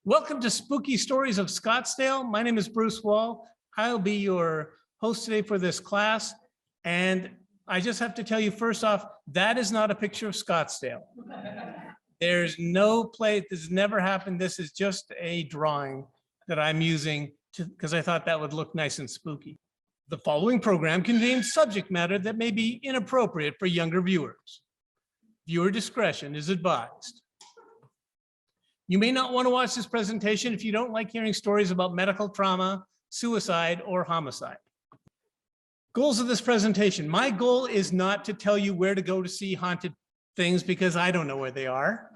Welcome to Spooky Stories of Scottsdale. My name is Bruce Wall. I'll be your host today for this class. And I just have to tell you first off, that is not a picture of Scottsdale. There's no play, this has never happened. This is just a drawing that I'm using because I thought that would look nice and spooky. The following program contains subject matter that may be inappropriate for younger viewers. Viewer discretion is advised. You may not want to watch this presentation if you don't like hearing stories about medical trauma, suicide, or homicide. Goals of this presentation. My goal is not to tell you where to go to see haunted things because I don't know where they are.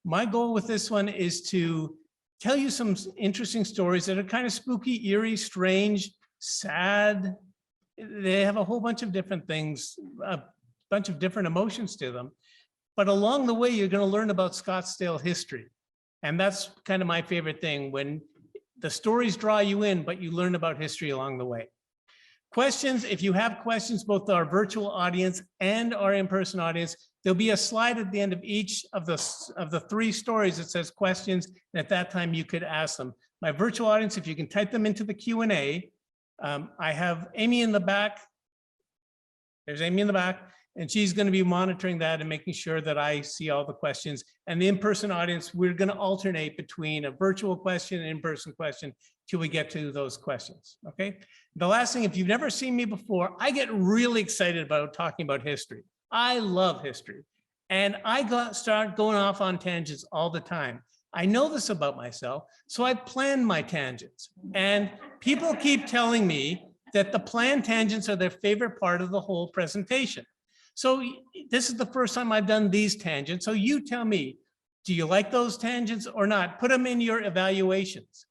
My goal with this one is to tell you some interesting stories that are kind of spooky, eerie, strange, sad. They have a whole bunch of different things, a bunch of different emotions to them. But along the way, you're going to learn about Scottsdale history. And that's kind of my favorite thing, when the stories draw you in, but you learn about history along the way. Questions, if you have questions, both our virtual audience and our in-person audience, there'll be a slide at the end of each of the three stories that says questions, and at that time you could ask them. My virtual audience, if you can type them into the Q&A, I have Amy in the back. There's Amy in the back. And she's going to be monitoring that and making sure that I see all the questions. And the in-person audience, we're going to alternate between a virtual question and in-person question till we get to those questions, okay? The last thing, if you've never seen me before, I get really excited about talking about history. I love history. And I start going off on tangents all the time. I know this about myself, so I plan my tangents. And people keep telling me that the planned tangents are their favorite part of the whole presentation. So this is the first time I've done these tangents. So you tell me, do you like those tangents or not? Put them in your evaluations.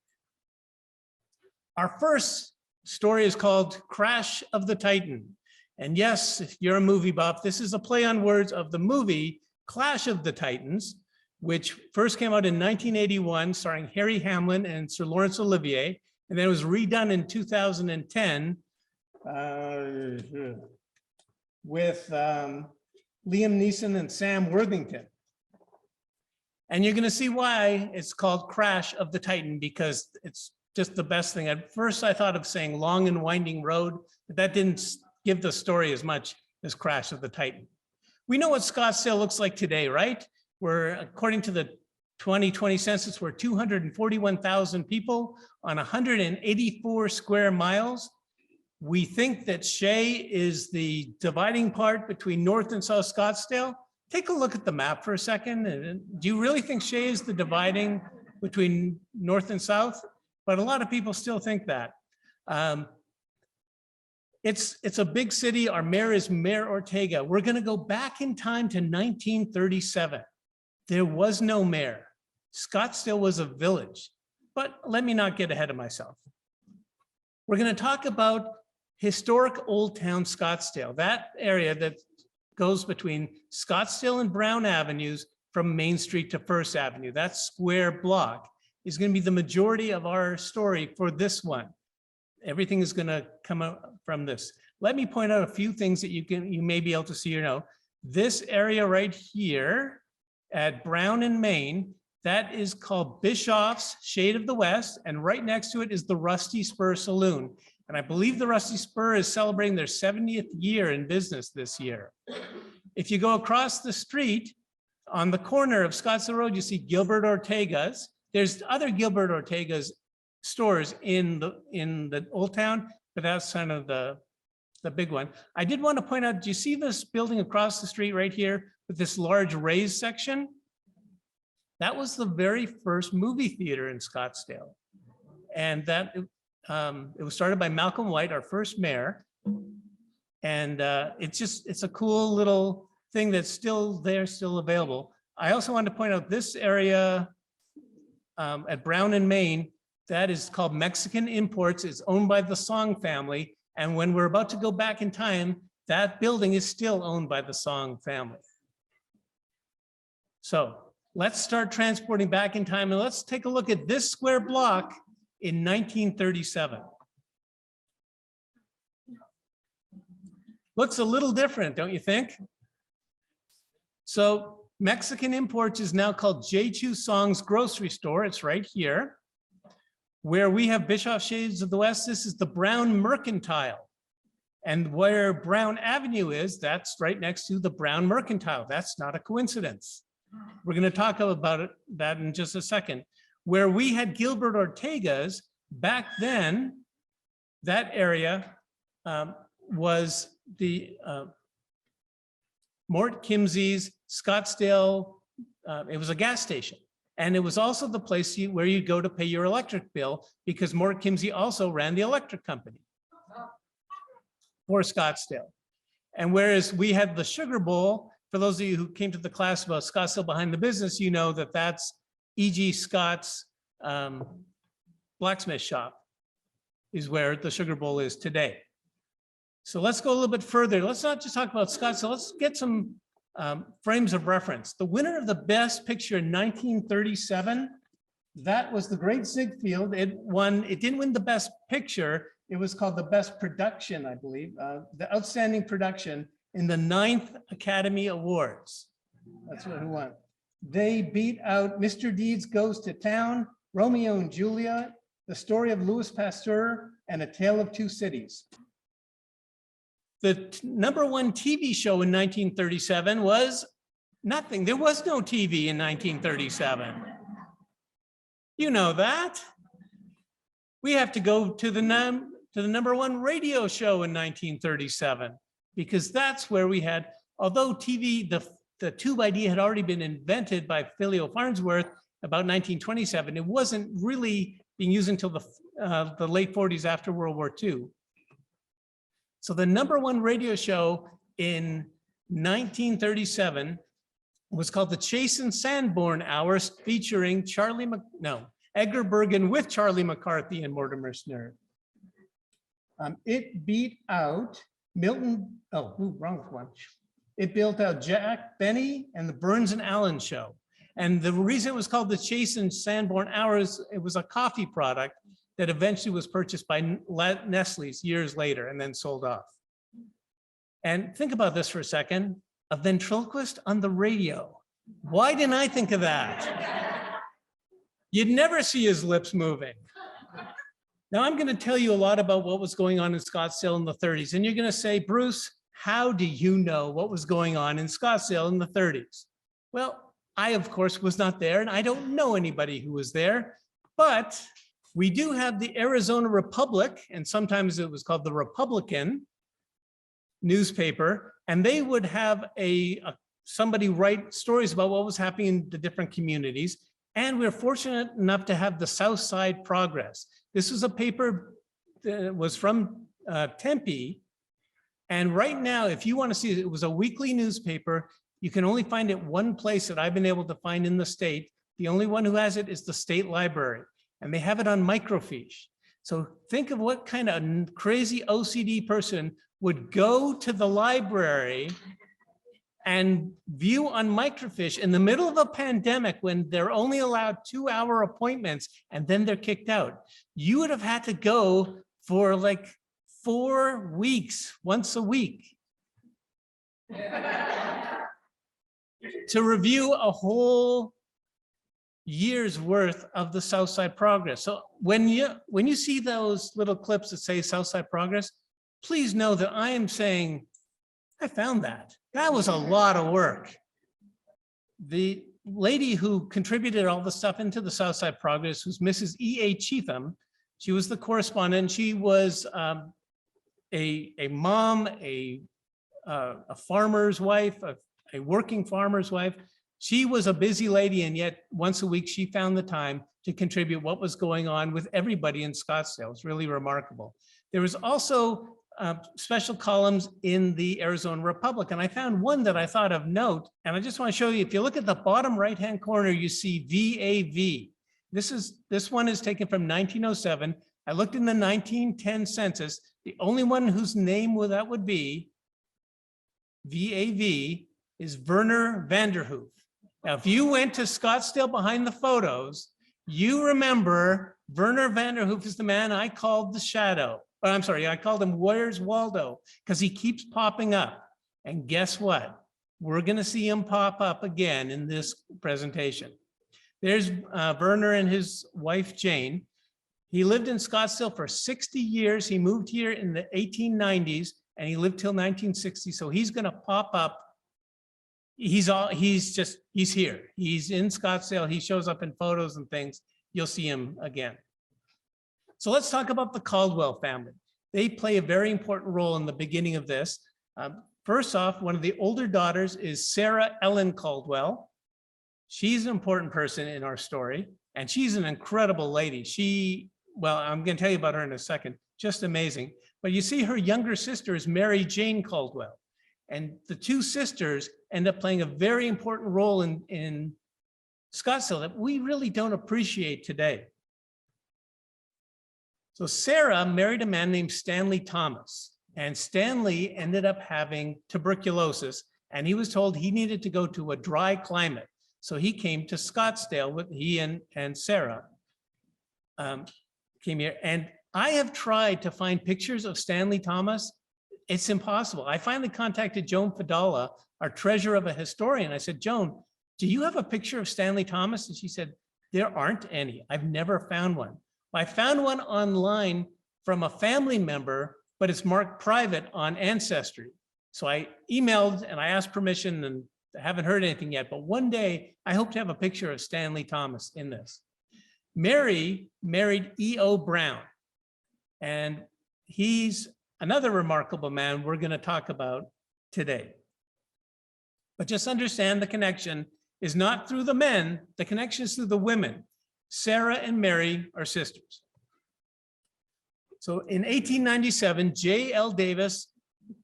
Our first story is called Crash of the Titan. And yes, if you're a movie buff, this is a play on words of the movie Clash of the Titans, which first came out in 1981, starring Harry Hamlin and Sir Laurence Olivier. And then it was redone in 2010. With Liam Neeson and Sam Worthington. And you're going to see why it's called Crash of the Titan, because it's just the best thing. At first, I thought of saying Long and Winding Road, but that didn't give the story as much as Crash of the Titan. We know what Scottsdale looks like today, right? We're, according to the 2020 census, we're 241,000 people on 184 square miles. We think that Shea is the dividing part between North and South Scottsdale. Take a look at the map for a second. Do you really think Shea is the dividing between North and South? But a lot of people still think that. It's a big city. Our mayor is Mayor Ortega. We're going to go back in time to 1937. There was no mayor. Scottsdale was a village. But let me not get ahead of myself. We're going to talk about historic Old Town Scottsdale, that area that goes between Scottsdale and Brown Avenues from Main Street to First Avenue. That square block is going to be the majority of our story for this one. Everything is going to come out from this. Let me point out a few things that you may be able to see or know. This area right here at Brown and Main, that is called Bischoff's Shade of the West, and right next to it is the Rusty Spur Saloon. And I believe the Rusty Spur is celebrating their 70th year in business this year. If you go across the street on the corner of Scottsdale Road, you see Gilbert Ortega's. There's other Gilbert Ortega's stores in the Old Town, but that's kind of the big one. I did want to point out, do you see this building across the street right here with this large raised section? That was the very first movie theater in Scottsdale. And that it was started by Malcolm White, our first mayor. And it's a cool little thing that's still there, still available. I also wanted to point out this area at Brown and Main, that is called Mexican Imports. It's owned by the Song family. And when we're about to go back in time, that building is still owned by the Song family. So let's start transporting back in time, and let's take a look at this square block in 1937. Looks a little different, don't you think? So Mexican Imports is now called J. Song's grocery store. It's right here. Where we have Bischoff Shades of the West, this is the Brown Mercantile. And where Brown Avenue is, that's right next to the Brown Mercantile. That's not a coincidence. We're going to talk about that in just a second. Where we had Gilbert Ortega's, back then, that area was the Mort Kimsey's Scottsdale. It was a gas station. And it was also the place where you go to pay your electric bill, because Mort Kimsey also ran the electric company for Scottsdale. And whereas we had the Sugar Bowl, for those of you who came to the class about Scottsdale Behind the Business, you know that that's E.G. Scott's blacksmith shop is where the Sugar Bowl is today. So let's go a little bit further. Let's not just talk about Scottsdale. Let's get some frames of reference. The winner of the Best Picture in 1937, that was The Great Ziegfeld. It didn't win the Best Picture. It was called the Best Production, I believe, the Outstanding Production in the 9th Academy Awards. That's what it won. They beat out Mr. Deeds Goes to Town, Romeo and Juliet, The Story of Louis Pasteur, and A Tale of Two Cities. The #1 TV show in 1937 was nothing. There was no TV in 1937. You know that. We have to go to the #1 radio show in 1937, because that's where we had, although TV, the tube idea had already been invented by Phileo Farnsworth about 1927, it wasn't really being used until the late 40s after World War II. So the #1 radio show in 1937 was called the Chase and Sanborn Hours, featuring Edgar Bergen with Charlie McCarthy and Mortimer Snerd. It beat out Milton, wrong one. It built out Jack Benny and the Burns and Allen Show. And the reason it was called the Chase and Sanborn Hours, it was a coffee product that eventually was purchased by Nestle's years later and then sold off. And think about this for a second, a ventriloquist on the radio. Why didn't I think of that? You'd never see his lips moving. Now I'm going to tell you a lot about what was going on in Scottsdale in the 30s. And you're going to say, Bruce, how do you know what was going on in Scottsdale in the 30s? Well, I, of course, was not there, and I don't know anybody who was there, but we do have the Arizona Republic, and sometimes it was called the Republican newspaper, and they would have somebody write stories about what was happening in the different communities. And we're fortunate enough to have the South Side Progress. This was a paper that was from Tempe. And right now, if you want to see it, it was a weekly newspaper. You can only find it one place that I've been able to find in the state. The only one who has it is the state library, and they have it on microfiche. So think of what kind of crazy OCD person would go to the library and view on microfiche in the middle of a pandemic when they're only allowed 2-hour appointments and then they're kicked out. You would have had to go for like 4 weeks, once a week, to review a whole year's worth of the Southside Progress. So when you see those little clips that say Southside Progress, please know that I am saying, I found that. That was a lot of work. The lady who contributed all the stuff into the Southside Progress was Mrs. E.A. Cheatham. She was the correspondent. She was a mom, a farmer's wife, a working farmer's wife. She was a busy lady, and yet once a week she found the time to contribute what was going on with everybody in Scottsdale. It's really remarkable. There was also special columns in the Arizona Republic, and I found one that I thought of note, and I just want to show you. If you look at the bottom right-hand corner, you see VAV. This one is taken from 1907. I looked in the 1910 census. The only one whose name that would be VAV is Werner Vanderhoof. Now, if you went to Scottsdale Behind the Photos, you remember Werner Vanderhoof is the man I called the Shadow. Oh, I'm sorry, I called him Where's Waldo, because he keeps popping up. And guess what? We're going to see him pop up again in this presentation. There's Werner and his wife, Jane. He lived in Scottsdale for 60 years. He moved here in the 1890s and he lived till 1960. So he's going to pop up. He's here. He's in Scottsdale. He shows up in photos and things. You'll see him again. So let's talk about the Caldwell family. They play a very important role in the beginning of this. First off, one of the older daughters is Sarah Ellen Caldwell. She's an important person in our story, and she's an incredible lady. Well, I'm going to tell you about her in a second, just amazing. But you see her younger sister is Mary Jane Caldwell, and the two sisters end up playing a very important role in Scottsdale that we really don't appreciate today. So Sarah married a man named Stanley Thomas, and Stanley ended up having tuberculosis, and he was told he needed to go to a dry climate. So he came to Scottsdale with he and Sarah came here. And I have tried to find pictures of Stanley Thomas. It's impossible. I finally contacted Joan Fadala, our treasurer of a historian. I said, Joan, do you have a picture of Stanley Thomas? And she said, there aren't any. I've never found one. I found one online from a family member, but it's marked private on Ancestry. So I emailed and I asked permission, and I haven't heard anything yet, but one day I hope to have a picture of Stanley Thomas in this. Mary married E.O. Brown, and he's another remarkable man we're going to talk about today. But just understand the connection is not through the men, the connection is through the women. Sarah and Mary are sisters. So in 1897, J.L. Davis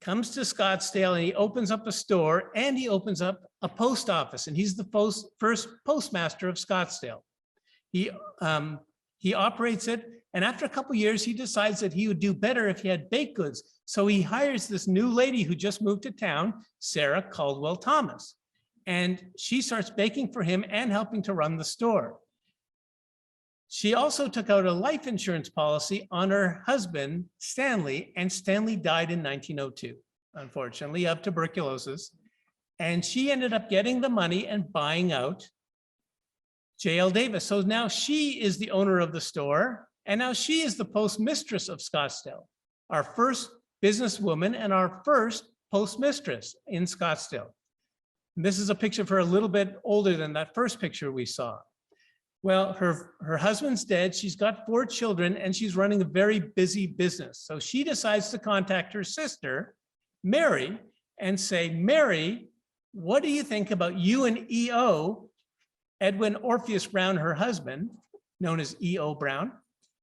comes to Scottsdale and he opens up a store and he opens up a post office, and he's the first postmaster of Scottsdale. He operates it, and after a couple years, he decides that he would do better if he had baked goods. So he hires this new lady who just moved to town, Sarah Caldwell Thomas, and she starts baking for him and helping to run the store. She also took out a life insurance policy on her husband, Stanley, and Stanley died in 1902, unfortunately, of tuberculosis. And she ended up getting the money and buying out J.L. Davis. So now she is the owner of the store, and now she is the postmistress of Scottsdale, our first businesswoman and our first postmistress in Scottsdale. And this is a picture of her a little bit older than that first picture we saw. Well, her husband's dead, she's got 4 children, and she's running a very busy business. So she decides to contact her sister, Mary, and say, Mary, what do you think about you and E.O., Edwin Orpheus Brown, her husband, known as E.O. Brown?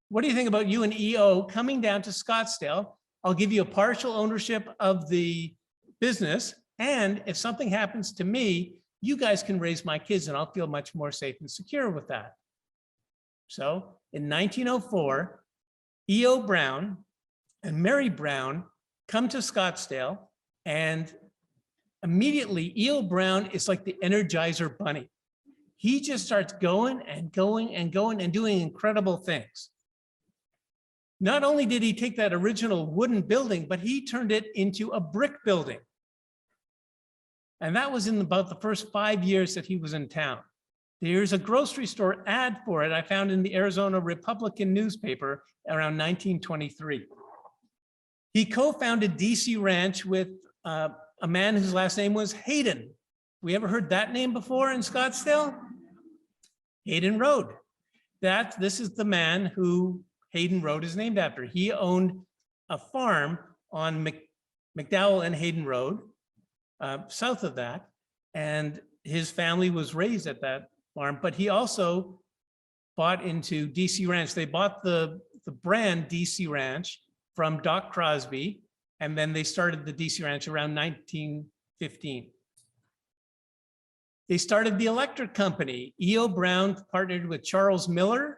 What do you think about you and E.O. coming down to Scottsdale? I'll give you a partial ownership of the business, and if something happens to me, you guys can raise my kids and I'll feel much more safe and secure with that. So in 1904, E.O. Brown and Mary Brown come to Scottsdale, and immediately E.O. Brown is like the Energizer Bunny. He just starts going and going and going and doing incredible things. Not only did he take that original wooden building, but he turned it into a brick building. And that was in about the first 5 years that he was in town. There's a grocery store ad for it I found in the Arizona Republican newspaper around 1923. He co-founded DC Ranch with a man whose last name was Hayden. We ever heard that name before in Scottsdale? Hayden Road. This is the man who Hayden Road is named after. He owned a farm on McDowell and Hayden Road, south of that, and his family was raised at that farm, but he also bought into DC Ranch. They bought the brand DC Ranch from Doc Crosby, and then they started the DC Ranch around 1915. They started the electric company. E.O. Brown partnered with Charles Miller,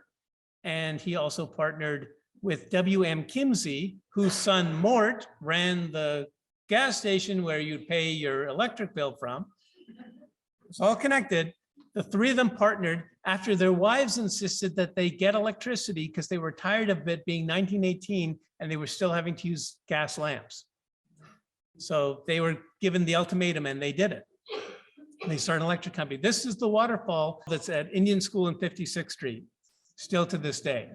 and he also partnered with W.M. Kimsey, whose son Mort ran the gas station where you'd pay your electric bill from. It's all connected. The 3 of them partnered after their wives insisted that they get electricity because they were tired of it being 1918 and they were still having to use gas lamps. So they were given the ultimatum and they did it. They started an electric company. This is the waterfall that's at Indian School in 56th Street, still to this day.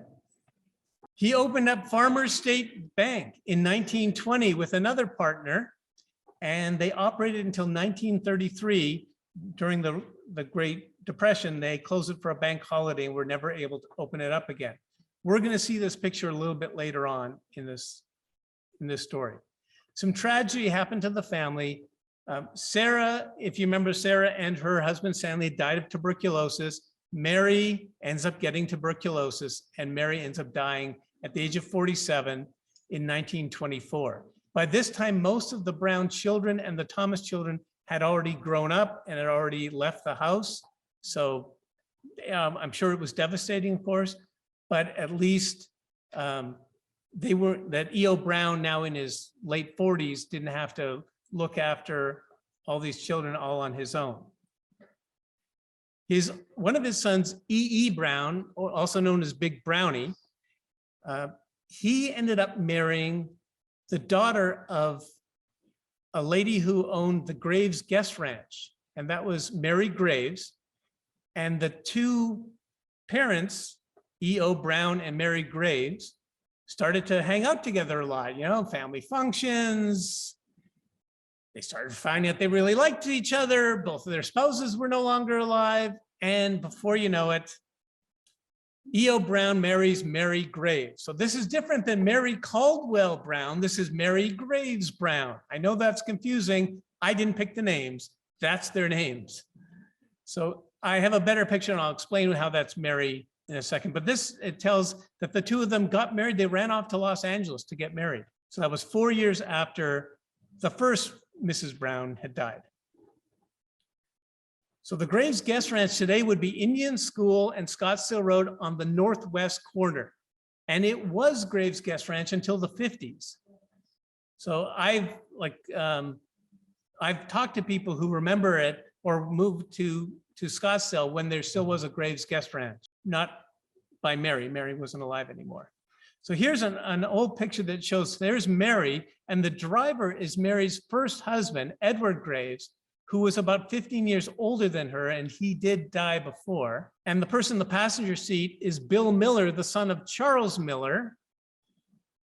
He opened up Farmers State Bank in 1920 with another partner, and they operated until 1933. During the Great Depression, they closed it for a bank holiday and were never able to open it up again. We're going to see this picture a little bit later on in this story. Some tragedy happened to the family. Sarah, if you remember, Sarah and her husband Stanley died of tuberculosis. Mary ends up getting tuberculosis, and Mary ends up dying at the age of 47 in 1924. By this time, most of the Brown children and the Thomas children had already grown up and had already left the house. So I'm sure it was devastating, of course, but at least that E.O. Brown, now in his late 40s, didn't have to look after all these children all on his own. One of his sons, E.E. Brown, also known as Big Brownie, he ended up marrying the daughter of a lady who owned the Graves Guest Ranch, and that was Mary Graves. And the two parents, E.O. Brown and Mary Graves, started to hang out together a lot, family functions. They started finding out they really liked each other. Both of their spouses were no longer alive. And before you know it, E.O. Brown marries Mary Graves. So this is different than Mary Caldwell Brown. This is Mary Graves Brown. I know that's confusing. I didn't pick the names. That's their names. So I have a better picture, and I'll explain how that's Mary in a second. But it tells that the two of them got married. They ran off to Los Angeles to get married. So that was 4 years after the first Mrs. Brown had died. So the Graves Guest Ranch today would be Indian School and Scottsdale Road on the northwest corner. And it was Graves Guest Ranch until the 50s. So I've talked to people who remember it or moved to Scottsdale when there still was a Graves Guest Ranch, not by Mary. Mary wasn't alive anymore. So here's an old picture that shows there's Mary, and the driver is Mary's first husband, Edward Graves, who was about 15 years older than her, and he did die before. And the person in the passenger seat is Bill Miller, the son of Charles Miller.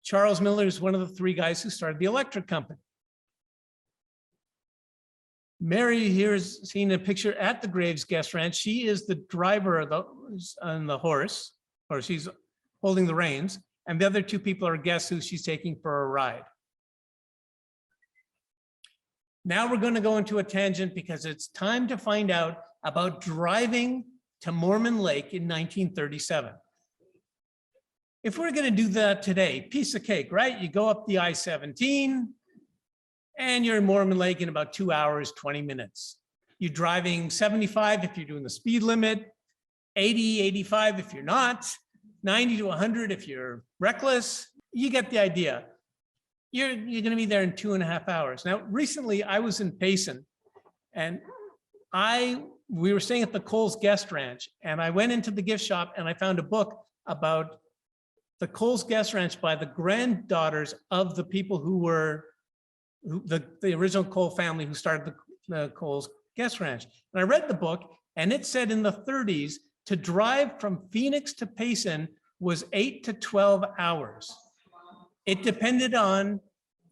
Charles Miller is one of the three guys who started the electric company. Mary here is seen in a picture at the Graves Guest Ranch. She is the driver on the horse, or she's holding the reins, and the other two people are guests who she's taking for a ride. Now we're going to go into a tangent because it's time to find out about driving to Mormon Lake in 1937. If we're going to do that today, piece of cake, right? You go up the I-17 and you're in Mormon Lake in about 2 hours, 20 minutes. You're driving 75 if you're doing the speed limit, 80, 85 if you're not, 90 to 100 if you're reckless. You get the idea. You're going to be there in 2.5 hours. Now, recently I was in Payson, and we were staying at the Coles Guest Ranch, and I went into the gift shop and I found a book about the Coles Guest Ranch by the granddaughters of the people who were the original Cole family who started the Coles Guest Ranch. And I read the book, and it said in the 30s to drive from Phoenix to Payson was 8 to 12 hours. It depended on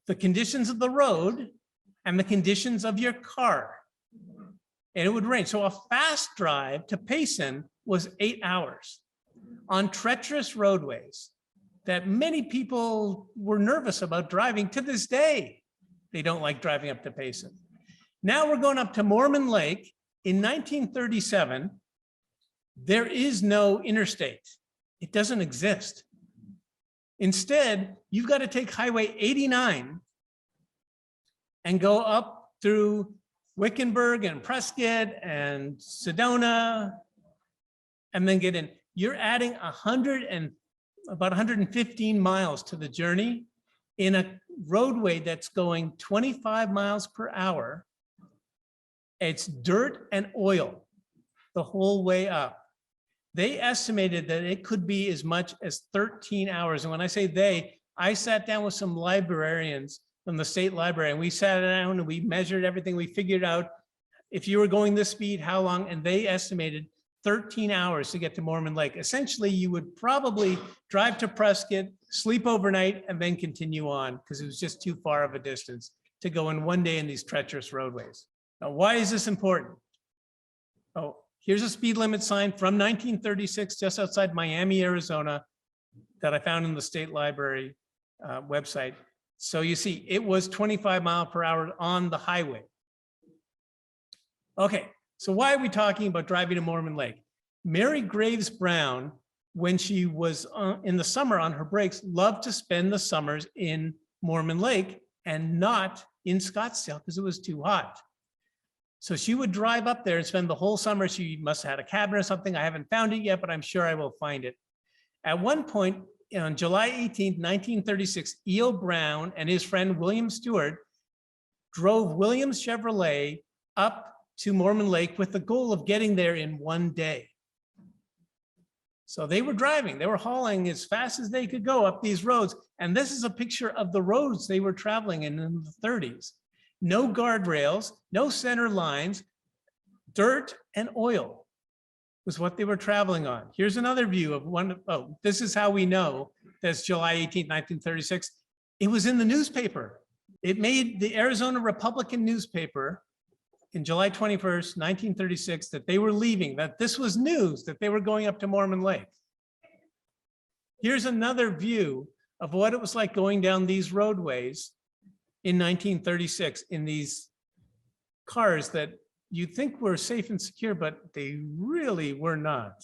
the conditions of the road and the conditions of your car. And it would rain. So a fast drive to Payson was 8 hours on treacherous roadways that many people were nervous about driving to this day. They don't like driving up to Payson. Now we're going up to Mormon Lake. In 1937, there is no interstate. It doesn't exist. Instead, you've got to take Highway 89 and go up through Wickenburg and Prescott and Sedona, and then get in. You're adding about 115 miles to the journey in a roadway that's going 25 miles per hour. It's dirt and oil the whole way up. They estimated that it could be as much as 13 hours. And when I say they, I sat down with some librarians from the state library, and we sat down and we measured everything. We figured out if you were going this speed, how long? And they estimated 13 hours to get to Mormon Lake. Essentially, you would probably drive to Prescott, sleep overnight, and then continue on because it was just too far of a distance to go in one day in these treacherous roadways. Now, why is this important? Oh, here's a speed limit sign from 1936 just outside Miami, Arizona, that I found in the State Library website. So you see, it was 25 miles per hour on the highway. Okay, so why are we talking about driving to Mormon Lake? Mary Graves Brown, when she was in the summer on her breaks, loved to spend the summers in Mormon Lake and not in Scottsdale because it was too hot. So she would drive up there and spend the whole summer. She must have had a cabin or something. I haven't found it yet, but I'm sure I will find it. At one point, on July 18, 1936, E.O. Brown and his friend William Stewart drove Williams Chevrolet up to Mormon Lake with the goal of getting there in one day. So they were driving, they were hauling as fast as they could go up these roads. And this is a picture of the roads they were traveling in the 30s. No guardrails, no center lines, dirt and oil was what they were traveling on. Here's another view of one. Oh, this is how we know that's July 18, 1936. It was in the newspaper. It made the Arizona Republican newspaper in July 21st, 1936, that they were leaving, that this was news, that they were going up to Mormon Lake. Here's another view of what it was like going down these roadways in 1936 in these cars that you'd think were safe and secure, but they really were not.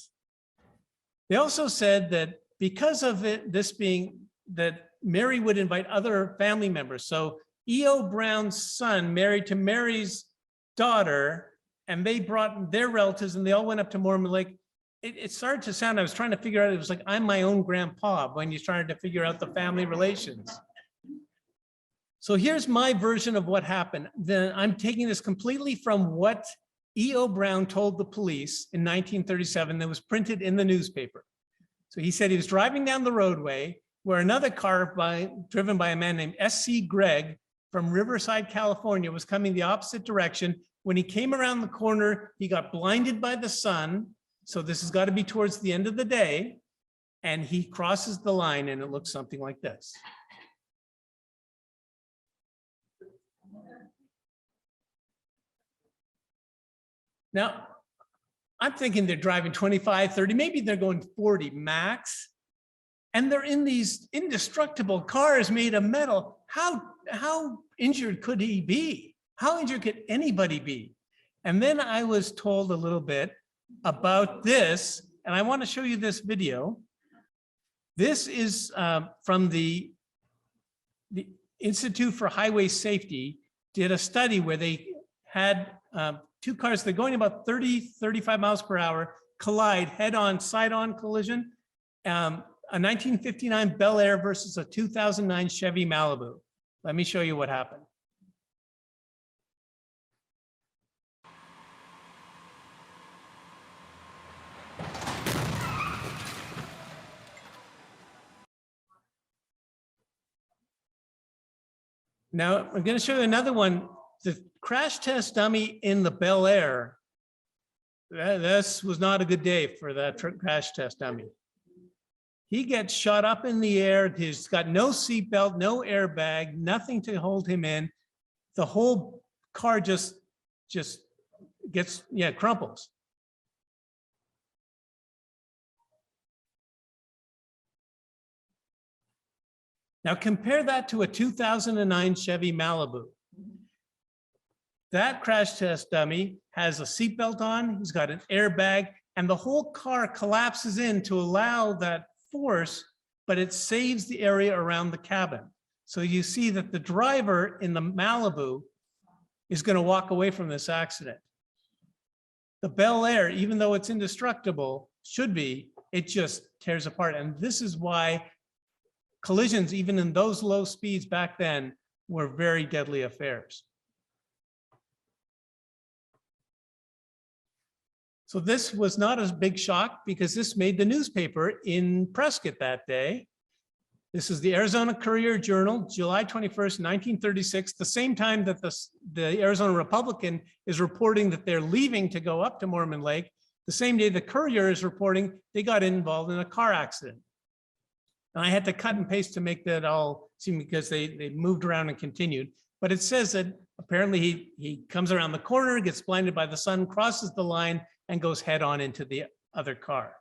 They also said that because of this being that Mary would invite other family members. So E.O. Brown's son married to Mary's daughter, and they brought their relatives and they all went up to Mormon Lake. It started to sound, I was trying to figure out, it was like I'm my own grandpa when you started to figure out the family relations. So here's my version of what happened. Then I'm taking this completely from what E.O. Brown told the police in 1937 that was printed in the newspaper. So he said he was driving down the roadway where another car driven by a man named S.C. Gregg from Riverside, California, was coming the opposite direction. When he came around the corner, he got blinded by the sun. So this has got to be towards the end of the day. And he crosses the line and it looks something like this. Now, I'm thinking they're driving 25, 30, maybe they're going 40 max. And they're in these indestructible cars made of metal. How injured could he be? How injured could anybody be? And then I was told a little bit about this, and I want to show you this video. This is from the Institute for Highway Safety, did a study where they had two cars, they're going about 30, 35 miles per hour, collide head-on, side-on collision. A 1959 Bel Air versus a 2009 Chevy Malibu. Let me show you what happened. Now, I'm going to show you another one. The crash test dummy in the Bel Air. This was not a good day for that crash test dummy. He gets shot up in the air. He's got no seatbelt, no airbag, nothing to hold him in. The whole car just gets, crumples. Now compare that to a 2009 Chevy Malibu. That crash test dummy has a seatbelt on, he's got an airbag, and the whole car collapses in to allow that force, but it saves the area around the cabin. So you see that the driver in the Malibu is going to walk away from this accident. The Bel Air, even though it's indestructible, should be, it just tears apart. And this is why collisions, even in those low speeds back then, were very deadly affairs. So this was not a big shock because this made the newspaper in Prescott that day. This is the Arizona Courier-Journal, July 21st, 1936, the same time that the Arizona Republican is reporting that they're leaving to go up to Mormon Lake. The same day the Courier is reporting they got involved in a car accident. And I had to cut and paste to make that all seem, because they moved around and continued. But it says that apparently he comes around the corner, gets blinded by the sun, crosses the line, and goes head on into the other car.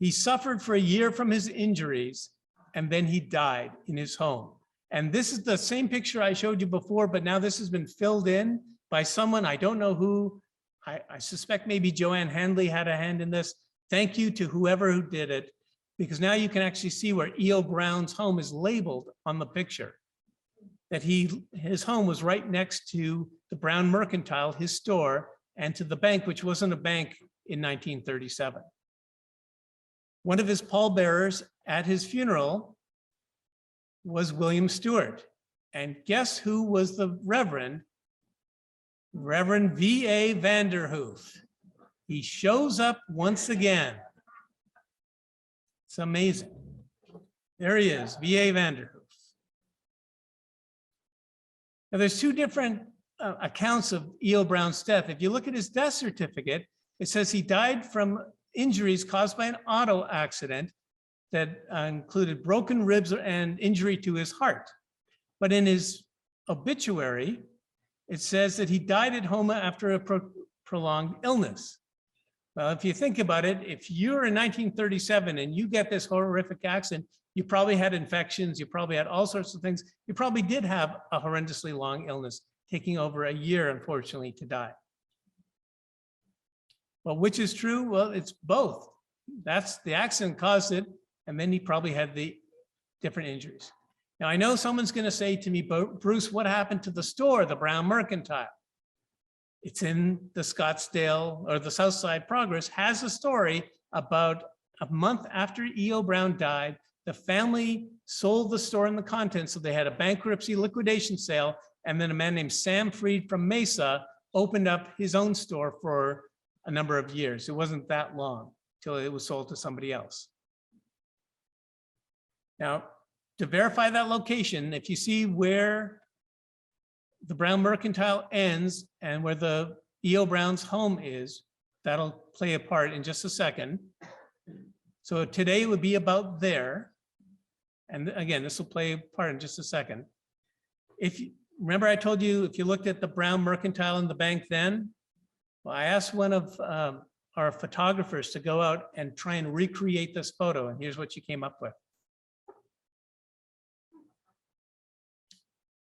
He suffered for a year from his injuries, and then he died in his home. And this is the same picture I showed you before, but now this has been filled in by someone, I don't know who. I suspect maybe Joanne Handley had a hand in this. Thank you to whoever who did it, because now you can actually see where E.O. Brown's home is labeled on the picture. That his home was right next to the Brown Mercantile, his store, and to the bank, which wasn't a bank in 1937. One of his pallbearers at his funeral was William Stewart. And guess who was the Reverend? Reverend V.A. Vanderhoof. He shows up once again. It's amazing. There he is, V.A. Vanderhoof. Now there's two different accounts of E.O. Brown's death. If you look at his death certificate, it says he died from injuries caused by an auto accident that included broken ribs and injury to his heart. But in his obituary, it says that he died at home after a prolonged illness. Well, if you think about it, if you're in 1937 and you get this horrific accident, you probably had infections, you probably had all sorts of things. You probably did have a horrendously long illness, taking over a year, unfortunately, to die. Well, which is true? Well, it's both. That's the accident caused it, and then he probably had the different injuries. Now, I know someone's going to say to me, Bruce, what happened to the store, the Brown Mercantile? It's in the Scottsdale, or the Southside Progress, has a story about a month after E.O. Brown died. The family sold the store and the contents, so they had a bankruptcy liquidation sale, and then a man named Sam Freed from Mesa opened up his own store for a number of years. It wasn't that long till it was sold to somebody else. Now, to verify that location, if you see where the Brown Mercantile ends and where the E.O. Brown's home is, that'll play a part in just a second. So today would be about there. And again, this will play a part in just a second. If you remember, I told you, if you looked at the Brown Mercantile and the bank then, well, I asked one of our photographers to go out and try and recreate this photo. And here's what she came up with.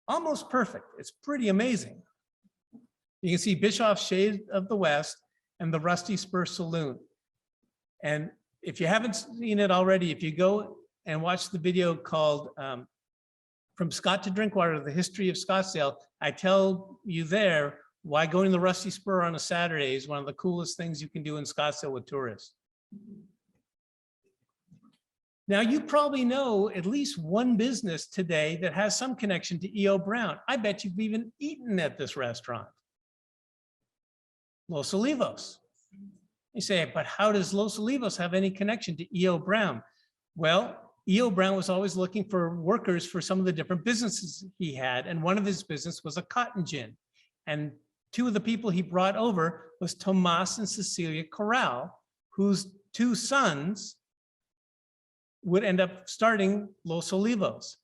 Almost perfect. It's pretty amazing. You can see Bischoff's Shade of the West and the Rusty Spur Saloon. And if you haven't seen it already, if you go and watch the video called From Scott to Drinkwater, the History of Scottsdale, I tell you there why going to the Rusty Spur on a Saturday is one of the coolest things you can do in Scottsdale with tourists. Now, you probably know at least one business today that has some connection to E.O. Brown. I bet you've even eaten at this restaurant. Los Olivos. You say, but how does Los Olivos have any connection to E.O. Brown? Well, E.O. Brown was always looking for workers for some of the different businesses he had, and one of his business was a cotton gin. And two of the people he brought over was Tomas and Cecilia Corral, whose two sons would end up starting Los Olivos.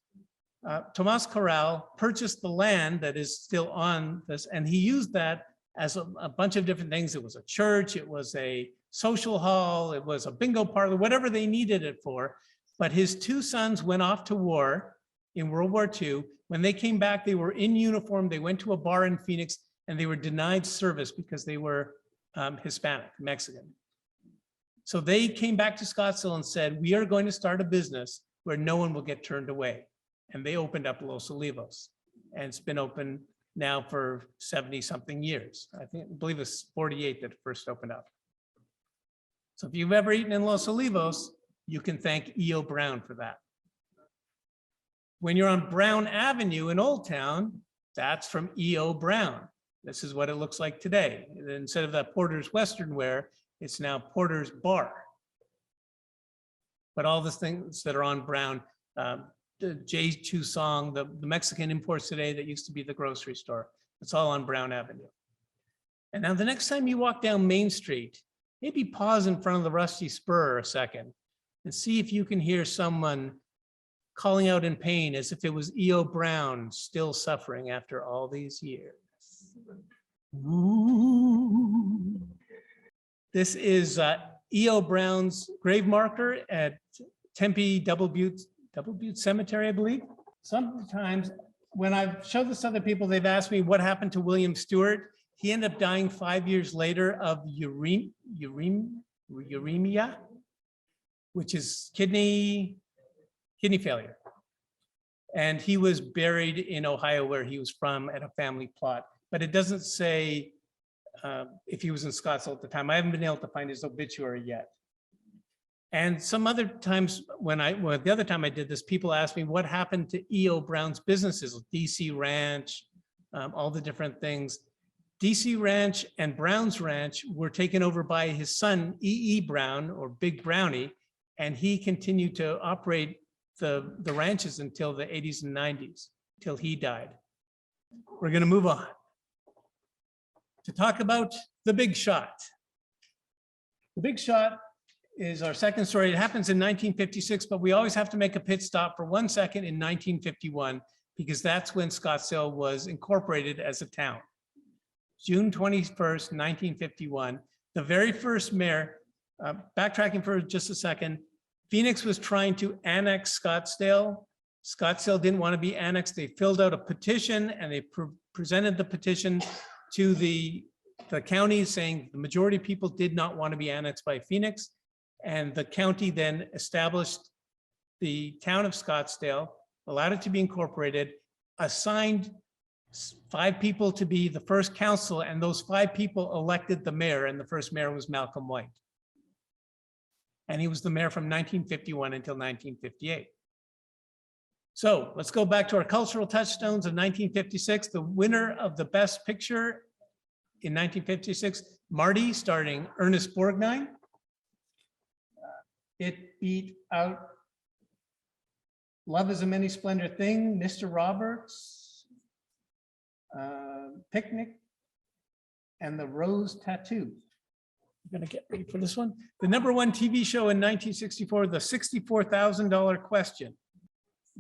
Tomas Corral purchased the land that is still on this, and he used that as a bunch of different things. It was a church, it was a social hall, it was a bingo parlor, whatever they needed it for. But his two sons went off to war in World War II. When they came back, they were in uniform. They went to a bar in Phoenix, and they were denied service because they were Hispanic, Mexican. So they came back to Scottsdale and said, we are going to start a business where no one will get turned away. And they opened up Los Olivos. And it's been open now for 70 something years. I believe it's 48 that it first opened up. So if you've ever eaten in Los Olivos, you can thank E.O. Brown for that. When you're on Brown Avenue in Old Town, that's from E.O. Brown. This is what it looks like today. Instead of that Porter's Western wear, it's now Porter's Bar. but all the things that are on Brown, the J. Chu Song, the Mexican Imports Today that used to be the grocery store, it's all on Brown Avenue. And now the next time you walk down Main Street, maybe pause in front of the Rusty Spur a second and see if you can hear someone calling out in pain as if it was E.O. Brown still suffering after all these years. Ooh. This is E.O. Brown's grave marker at Tempe Double Butte Cemetery, I believe. Sometimes when I've showed this to other people, they've asked me what happened to William Stewart. He ended up dying 5 years later of uremia, which is kidney failure. And he was buried in Ohio, where he was from, at a family plot. But it doesn't say if he was in Scottsdale at the time. I haven't been able to find his obituary yet. And some other times the other time I did this, people asked me what happened to E.O. Brown's businesses, DC Ranch, all the different things. DC Ranch and Brown's Ranch were taken over by his son, E.E. Brown, or Big Brownie, and he continued to operate the ranches until the 80s and 90s, till he died. We're going to move on to talk about The Big Shot. The Big Shot is our second story. It happens in 1956, but we always have to make a pit stop for 1 second in 1951, because that's when Scottsdale was incorporated as a town. June 21st, 1951, the very first mayor, backtracking for just a second, Phoenix was trying to annex Scottsdale. Scottsdale didn't want to be annexed. They filled out a petition and they presented the petition to the county saying the majority of people did not want to be annexed by Phoenix. And the county then established the town of Scottsdale, allowed it to be incorporated, assigned 5 people to be the first council, and those 5 people elected the mayor, and the first mayor was Malcolm White. And he was the mayor from 1951 until 1958. So let's go back to our cultural touchstones of 1956. The winner of the Best Picture in 1956, Marty, starring Ernest Borgnine. It beat out Love is a Many Splendid Thing, Mr. Roberts, Picnic, and The Rose Tattoo. I'm gonna get ready for this one. The #1 TV show in 1964, The $64,000 Question.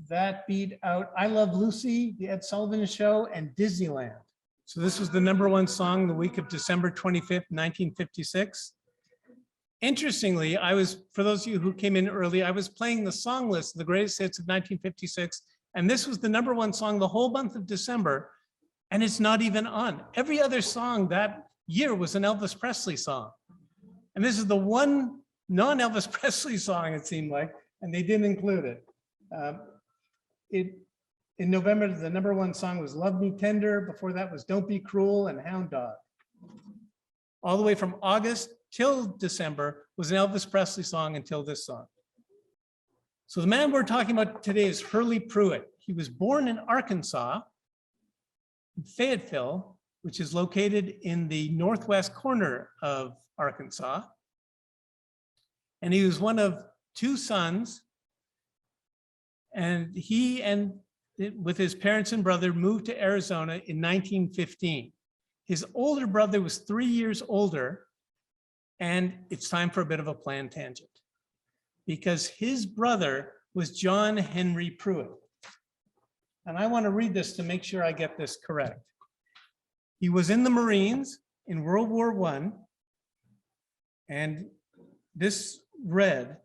That beat out I Love Lucy, The Ed Sullivan Show, and Disneyland. So this was the #1 song the week of December 25th, 1956. Interestingly, for those of you who came in early, I was playing the song list, the greatest hits of 1956, and this was the #1 song the whole month of December, and it's not even on. Every other song that year was an Elvis Presley song. And this is the one non-Elvis Presley song, it seemed like, and they didn't include it. In November, the #1 song was Love Me Tender. Before that was Don't Be Cruel and Hound Dog. All the way from August till December was an Elvis Presley song until this song. So the man we're talking about today is Hurley Pruitt. He was born in Arkansas, in Fayetteville, which is located in the northwest corner of Arkansas. And he was one of 2 sons. And he with his parents and brother moved to Arizona in 1915. His older brother was 3 years older. And it's time for a bit of a planned tangent, because his brother was John Henry Pruitt. And I want to read this to make sure I get this correct. He was in the Marines in World War I, and this read,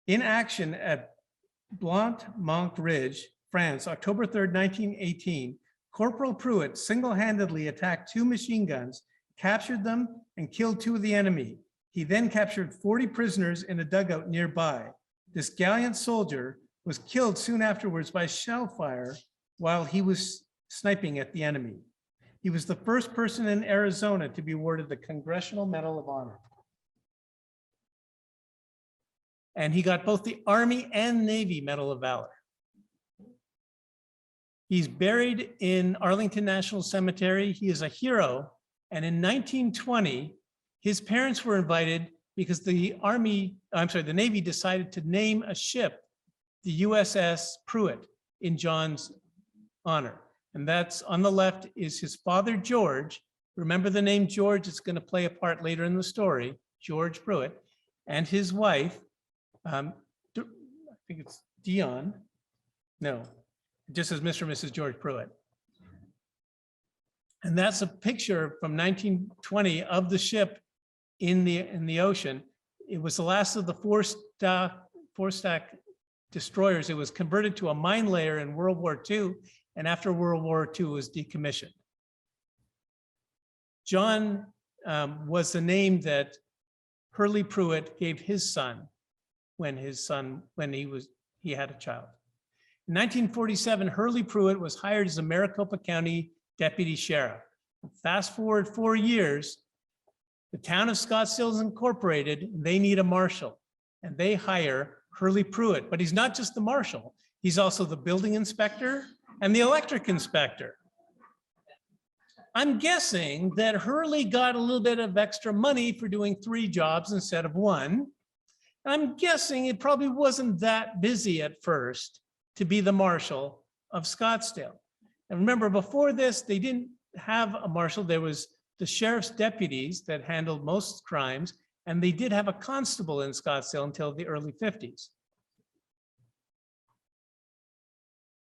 in action at Blanc-Monc Ridge, France, October 3rd, 1918, Corporal Pruitt single-handedly attacked 2 machine guns, captured them, and killed 2 of the enemy. He then captured 40 prisoners in a dugout nearby. This gallant soldier was killed soon afterwards by shell fire while he was sniping at the enemy. He was the first person in Arizona to be awarded the Congressional Medal of Honor. And he got both the Army and Navy Medal of Valor. He's buried in Arlington National Cemetery. He is a hero. And in 1920, his parents were invited because the Navy decided to name a ship the USS Pruitt in John's honor. And that's on the left is his father, George. Remember the name George, it's going to play a part later in the story, George Pruitt, and his wife, I think it's Dion. No, it just says Mr. and Mrs. George Pruitt. And that's a picture from 1920 of the ship in the ocean. It was the last of the four-stack destroyers. It was converted to a mine layer in World War II, and after World War II was decommissioned. John was the name that Hurley Pruitt gave his son when he had a child. In 1947, Hurley Pruitt was hired as a Maricopa County deputy sheriff. Fast forward 4 years, the town of Scottsdale is incorporated, and they need a marshal, and they hire Hurley Pruitt. But he's not just the marshal, he's also the building inspector and the electric inspector. I'm guessing that Hurley got a little bit of extra money for doing 3 jobs instead of 1. I'm guessing it probably wasn't that busy at first to be the marshal of Scottsdale. And remember, before this, they didn't have a marshal. There was the sheriff's deputies that handled most crimes, and they did have a constable in Scottsdale until the early 50s.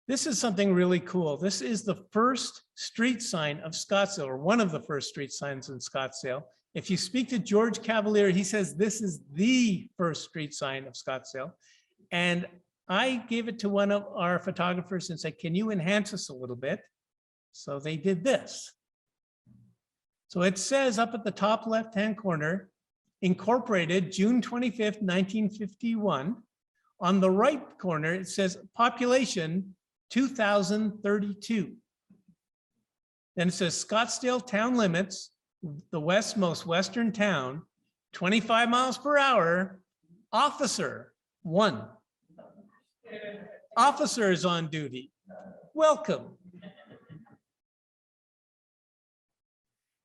This is something really cool. This is the first street sign of Scottsdale, or one of the first street signs in Scottsdale. If you speak to George Cavalier, he says this is the first street sign of Scottsdale. And I gave it to one of our photographers and said, can you enhance this a little bit? So they did this. So it says up at the top left-hand corner, incorporated June 25th, 1951. On the right corner, it says population 2032. Then it says Scottsdale town limits, the most western town, 25 miles per hour, officer 1. Officer is on duty. Welcome.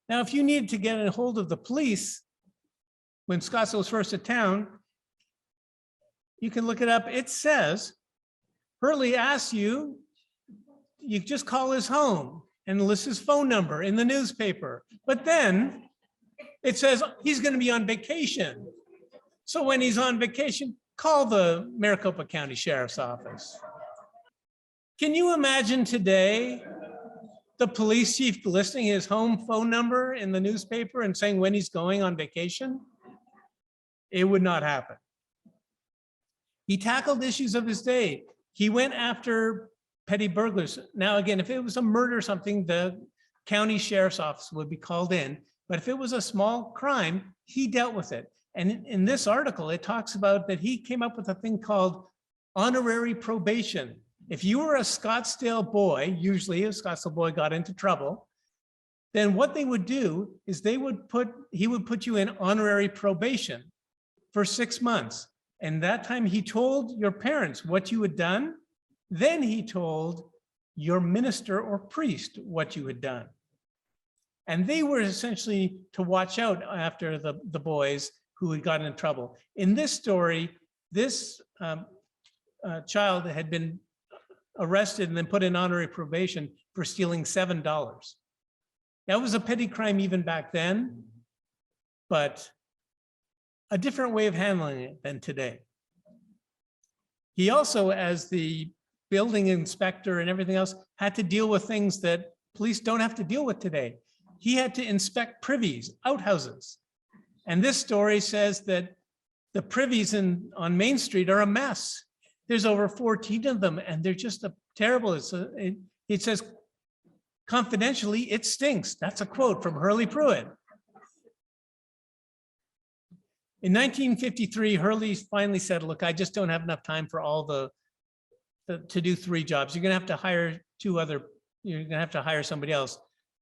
Now, if you need to get a hold of the police, when Scottsdale was first a town, you can look it up. It says, Hurley asks you, you just call his home and list his phone number in the newspaper. But then it says he's going to be on vacation. So when he's on vacation, call the Maricopa County Sheriff's Office. Can you imagine today the police chief listing his home phone number in the newspaper and saying when he's going on vacation? It would not happen. He tackled issues of his day. He went after petty burglars. Now, again, if it was a murder or something, the county sheriff's office would be called in. But if it was a small crime, he dealt with it. And in this article, it talks about that he came up with a thing called honorary probation. If you were a Scottsdale boy, usually a Scottsdale boy got into trouble, then what they would do is he would put you in honorary probation for 6 months. And that time he told your parents what you had done. Then he told your minister or priest what you had done. And they were essentially to watch out after the boys who had gotten in trouble. In this story, this child had been arrested and then put in honorary probation for stealing $7. That was a petty crime even back then, but a different way of handling it than today. He also, as the building inspector and everything else, had to deal with things that police don't have to deal with today. He had to inspect privies, outhouses. And this story says that the privies on Main Street are a mess. There's over 14 of them, and they're just terrible. It says, confidentially, it stinks. That's a quote from Hurley Pruitt. In 1953, Hurley finally said, look, I just don't have enough time for all to do 3 jobs. You're gonna have to hire you're gonna have to hire somebody else.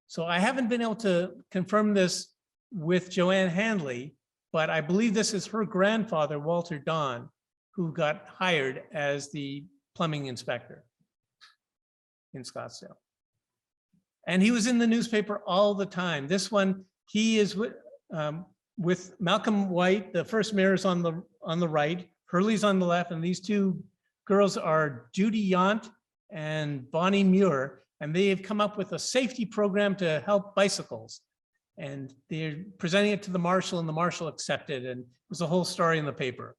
So I haven't been able to confirm this with Joanne Handley, but I believe this is her grandfather, Walter Don, who got hired as the plumbing inspector in Scottsdale. And he was in the newspaper all the time. This one, he is with Malcolm White, the first mayor, is on the right, Hurley's on the left, and these two girls are Judy Yount and Bonnie Muir, and they have come up with a safety program to help bicycles. And they're presenting it to the marshal, and the marshal accepted, and it was a whole story in the paper.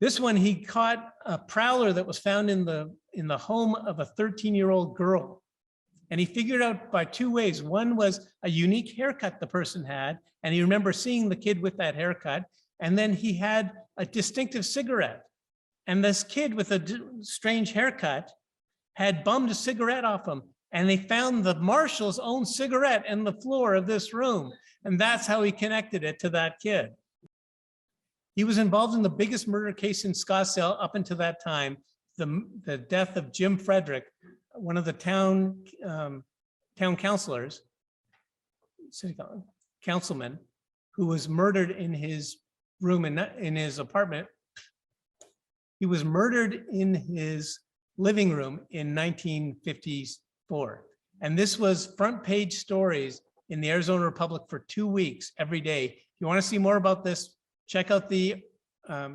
This one, he caught a prowler that was found in the home of a 13-year-old girl. And he figured out by two ways. One was a unique haircut the person had, and he remembers seeing the kid with that haircut. And then he had a distinctive cigarette. And this kid with a strange haircut had bummed a cigarette off him. And they found the marshal's own cigarette in the floor of this room. And that's how he connected it to that kid. He was involved in the biggest murder case in Scottsdale up until that time, the death of Jim Frederick, one of the town councilors, councilman, who was murdered in his room in his apartment. He was murdered in his living room in 1954. And this was front page stories in the Arizona Republic for 2 weeks every day. If you want to see more about this, check out the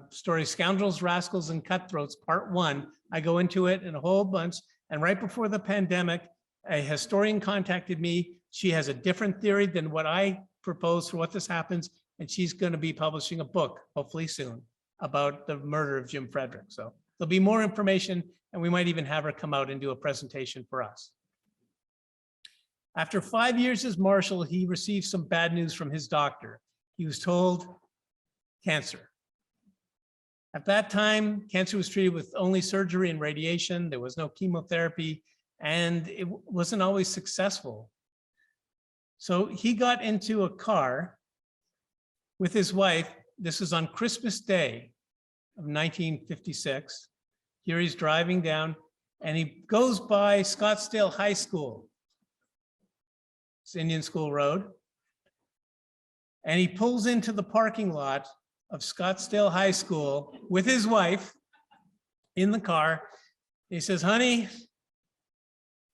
story Scoundrels, Rascals, and Cutthroats, part 1. I go into it in a whole bunch. And right before the pandemic, a historian contacted me. She has a different theory than what I propose for what this happens. And she's going to be publishing a book, hopefully soon, about the murder of Jim Frederick. So there'll be more information, and we might even have her come out and do a presentation for us. After 5 years as marshal, he received some bad news from his doctor. He was told cancer. At that time, cancer was treated with only surgery and radiation. There was no chemotherapy, and it wasn't always successful. So he got into a car with his wife. This was on Christmas Day of 1956. Here he's driving down, and he goes by Scottsdale High School. It's Indian School Road. And he pulls into the parking lot of Scottsdale High School with his wife in the car. He says, "Honey,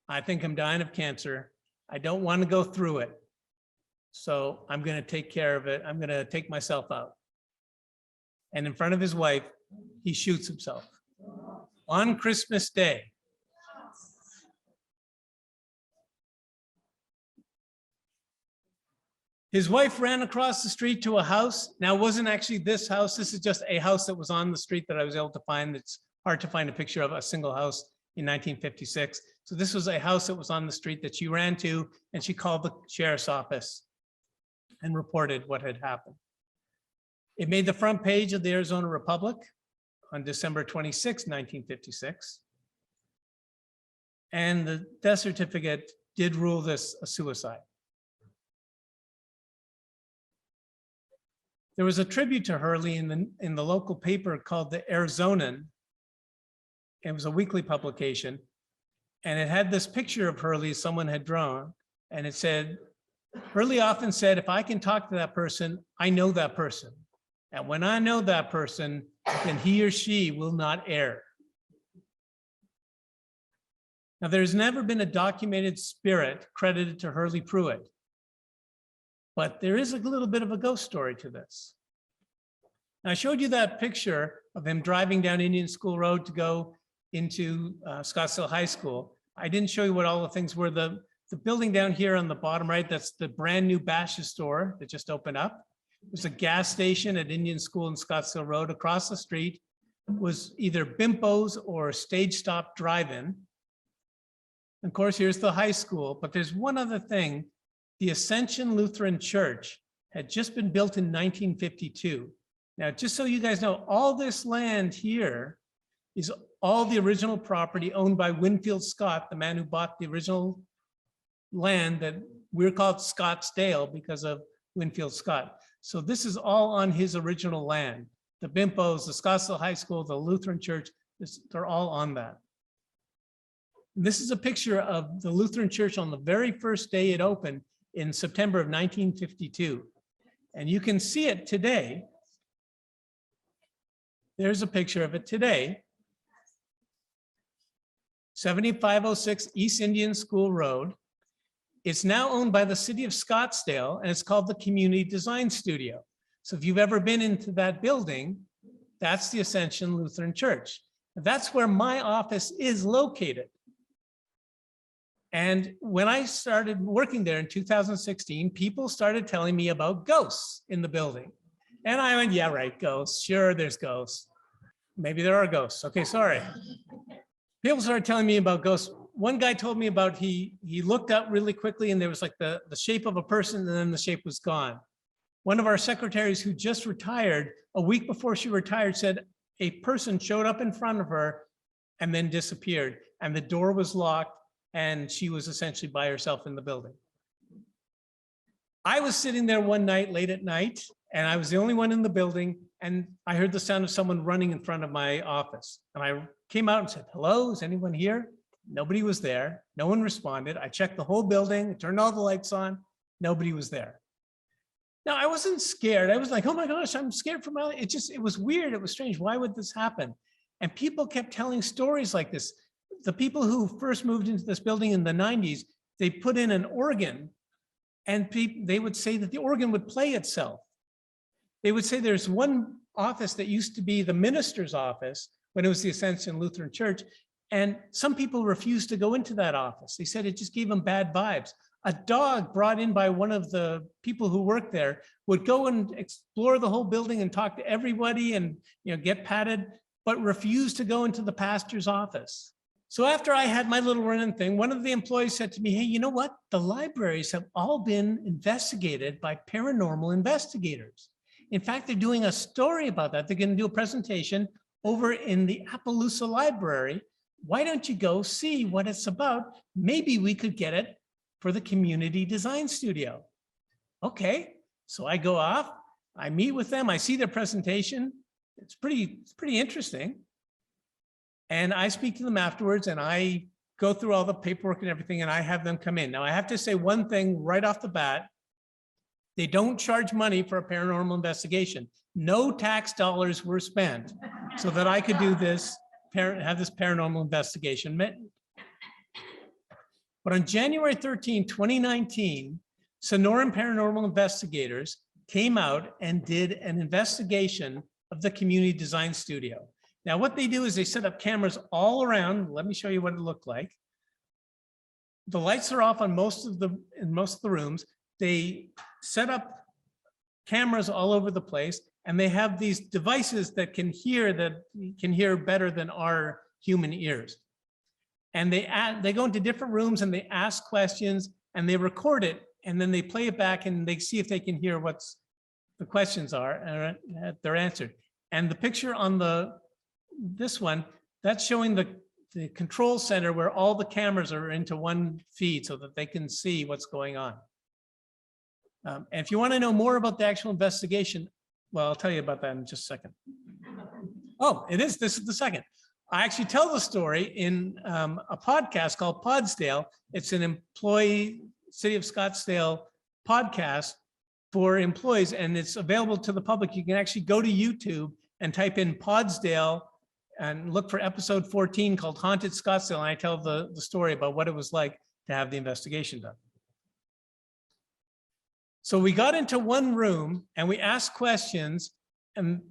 I think I'm dying of cancer. I don't want to go through it. So I'm going to take care of it. I'm going to take myself out." And in front of his wife, he shoots himself on Christmas Day. His wife ran across the street to a house. Now, it wasn't actually this house. This is just a house that was on the street that I was able to find. It's hard to find a picture of a single house in 1956. So this was a house that was on the street that she ran to, and she called the sheriff's office and reported what had happened. It made the front page of the Arizona Republic on December 26, 1956. And the death certificate did rule this a suicide. There was a tribute to Hurley in the local paper called the Arizonan. It was a weekly publication, and it had this picture of Hurley someone had drawn, and it said, "Hurley often said, if I can talk to that person, I know that person. And when I know that person, then he or she will not err." Now, there's never been a documented spirit credited to Hurley Pruitt. But there is a little bit of a ghost story to this. Now, I showed you that picture of him driving down Indian School Road to go into Scottsdale High School. I didn't show you what all the things were. The building down here on the bottom right, that's the brand new Bash's store that just opened up. There's a gas station at Indian School and Scottsdale Road. Across the street was either Bimpo's or Stage Stop Drive-In. Of course, here's the high school, but there's one other thing. The Ascension Lutheran Church had just been built in 1952. Now, just so you guys know, all this land here is all the original property owned by Winfield Scott, the man who bought the original land that we're called Scottsdale because of Winfield Scott. So this is all on his original land. The Bimpos, the Scottsdale High School, the Lutheran Church, they're all on that. This is a picture of the Lutheran Church on the very first day it opened in September of 1952. And you can see it today. There's a picture of it today. 7506 East Indian School Road. It's now owned by the city of Scottsdale, and it's called the Community Design Studio. So if you've ever been into that building, that's the Ascension Lutheran Church. That's where my office is located. And when I started working there in 2016, people started telling me about ghosts in the building. And I went, yeah, right, ghosts. Sure, there's ghosts. Maybe there are ghosts. Okay, sorry. People started telling me about ghosts. One guy told me about he looked up really quickly and there was like the shape of a person and then the shape was gone. One of our secretaries who just retired, a week before she retired, said a person showed up in front of her and then disappeared, and the door was locked and she was essentially by herself in the building. I was sitting there one night late at night and I was the only one in the building, and I heard the sound of someone running in front of my office. And I came out and said, hello, is anyone here? Nobody was there. No one responded. I checked the whole building, turned all the lights on. Nobody was there. Now, I wasn't scared. I was like, oh my gosh, I'm scared for my life. It was weird. It was strange. Why would this happen? And people kept telling stories like this. The people who first moved into this building in the 90s, they put in an organ, and they would say that the organ would play itself. They would say there's one office that used to be the minister's office when it was the Ascension Lutheran Church, and some people refused to go into that office. They said it just gave them bad vibes. A dog brought in by one of the people who worked there would go and explore the whole building and talk to everybody and get patted, but refused to go into the pastor's office. So after I had my little run-in thing, one of the employees said to me, hey, you know what? The libraries have all been investigated by paranormal investigators. In fact, they're doing a story about that. They're going to do a presentation over in the Appaloosa Library. Why don't you go see what it's about? Maybe we could get it for the Community Design Studio. Okay, so I go off, I meet with them, I see their presentation. It's pretty interesting. And I speak to them afterwards and I go through all the paperwork and everything and I have them come in. Now I have to say one thing right off the bat. They don't charge money for a paranormal investigation. No tax dollars were spent so that I could do this, have this paranormal investigation. But on January 13, 2019, Sonoran paranormal investigators came out and did an investigation of the Community Design Studio. Now, what they do is they set up cameras all around. Let me show you what it looked like. The lights are off on most of the rooms. They set up cameras all over the place, and they have these devices that can hear better than our human ears. And they go into different rooms and they ask questions and they record it, and then they play it back and they see if they can hear what the questions are and they're answered. And the picture on this one, that's showing the control center where all the cameras are into one feed so that they can see what's going on. And if you want to know more about the actual investigation, well, I'll tell you about that in just a second. Oh, this is the second. I actually tell the story in a podcast called Podsdale. It's an employee City of Scottsdale podcast for employees, and it's available to the public. You can actually go to YouTube and type in Podsdale and look for episode 14 called Haunted Scottsdale. And I tell the story about what it was like to have the investigation done. So we got into one room and we asked questions, and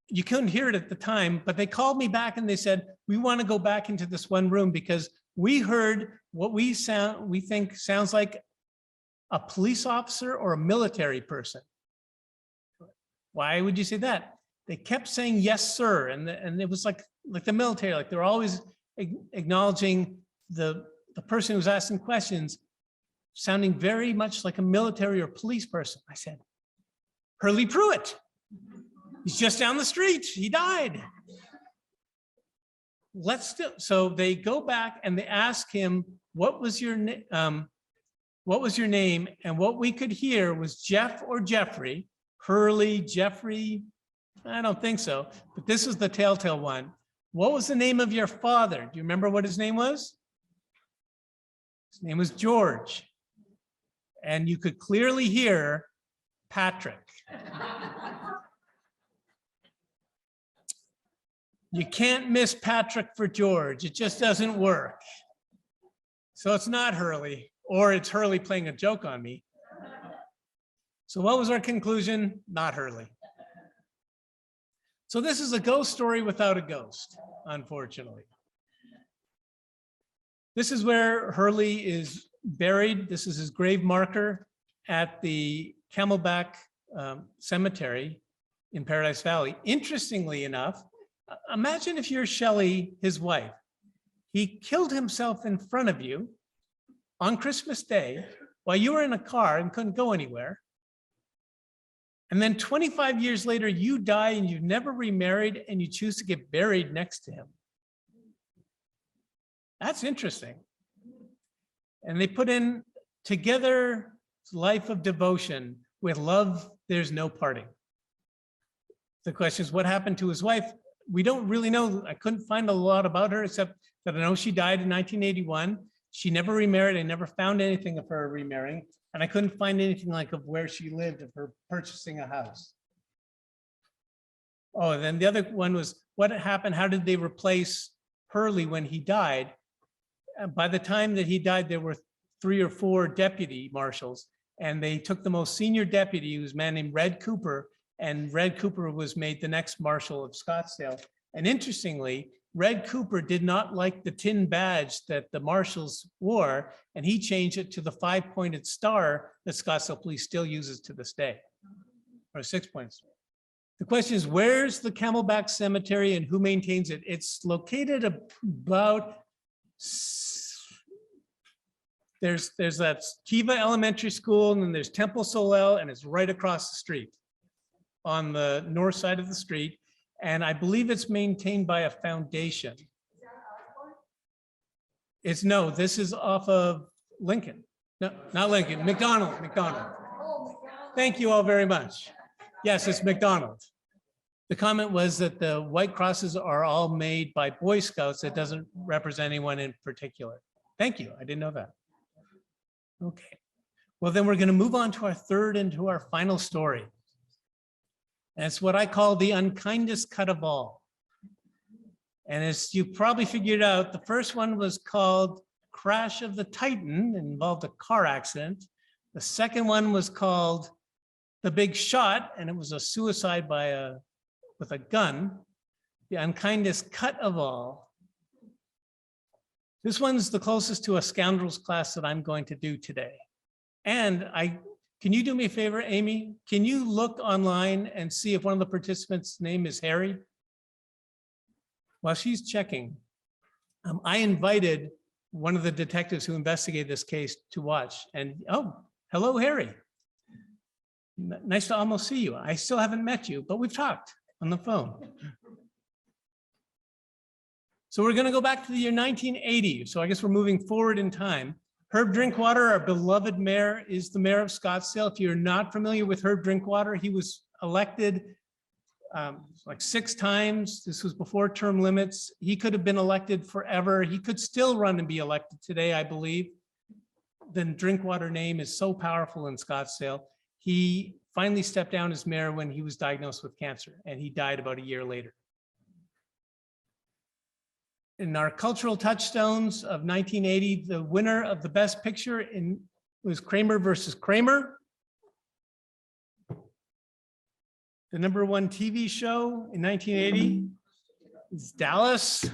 you couldn't hear it at the time, but they called me back and they said, we want to go back into this one room because we heard what we think sounds like a police officer or a military person. Why would you say that? They kept saying, yes, sir. And it was like the military, like they're always acknowledging the person who was asking questions, sounding very much like a military or police person. I said, Hurley Pruitt. He's just down the street. He died. So they go back and they ask him, what was your name? And what we could hear was Jeff or Jeffrey, Hurley, Jeffrey. I don't think so, but this is the telltale one. What was the name of your father? Do you remember what his name was? His name was George. And you could clearly hear Patrick. You can't miss Patrick for George. It just doesn't work. So it's not Hurley or it's Hurley playing a joke on me. So what was our conclusion? Not Hurley. So this is a ghost story without a ghost, unfortunately. This is where Hurley is buried. This is his grave marker at the Camelback Cemetery in Paradise Valley. Interestingly enough, imagine if you're Shelley, his wife. He killed himself in front of you on Christmas Day while you were in a car and couldn't go anywhere. And then 25 years later, you die and you've never remarried and you choose to get buried next to him. That's interesting. And they put in together life of devotion with love, there's no parting. The question is, what happened to his wife? We don't really know. I couldn't find a lot about her, except that I know she died in 1981. She never remarried. I never found anything of her remarrying. And I couldn't find anything like of where she lived, of her purchasing a house. Oh, and then the other one was, what happened? How did they replace Hurley when he died? By the time that he died, there were 3 or 4 deputy marshals, and they took the most senior deputy, who was a man named Red Cooper, and Red Cooper was made the next marshal of Scottsdale. And interestingly, Red Cooper did not like the tin badge that the marshals wore, and he changed it to the 5-pointed star that Scottsdale Police still uses to this day, or 6-point star. The question is, where's the Camelback Cemetery and who maintains it? It's located about, there's that Kiva Elementary School, and then there's Temple Solel, and it's right across the street on the north side of the street. And I believe it's maintained by a foundation. No, this is off of Lincoln. No, not Lincoln, McDonald. Thank you all very much. Yes, it's McDonald. The comment was that the white crosses are all made by Boy Scouts. It doesn't represent anyone in particular. Thank you, I didn't know that. Okay, well then we're gonna move on to our third and to our final story. And it's what I call the unkindest cut of all. And as you probably figured out, the first one was called Crash of the Titan, and involved a car accident. The second one was called The Big Shot, and it was a suicide with a gun. The unkindest cut of all. This one's the closest to a scoundrels class that I'm going to do today. And can you do me a favor, Amy? Can you look online and see if one of the participants' name is Harry? While she's checking, I invited one of the detectives who investigated this case to watch. And oh, hello, Harry. Nice to almost see you. I still haven't met you, but we've talked on the phone. So we're going to go back to the year 1980. So I guess we're moving forward in time. Herb Drinkwater, our beloved mayor, is the mayor of Scottsdale. If you're not familiar with Herb Drinkwater, he was elected like 6 times. This was before term limits. He could have been elected forever. He could still run and be elected today, I believe. The Drinkwater name is so powerful in Scottsdale. He finally stepped down as mayor when he was diagnosed with cancer, and he died about a year later. In our cultural touchstones of 1980, the winner of the best picture was Kramer versus Kramer. The #1 TV show in 1980 is Dallas.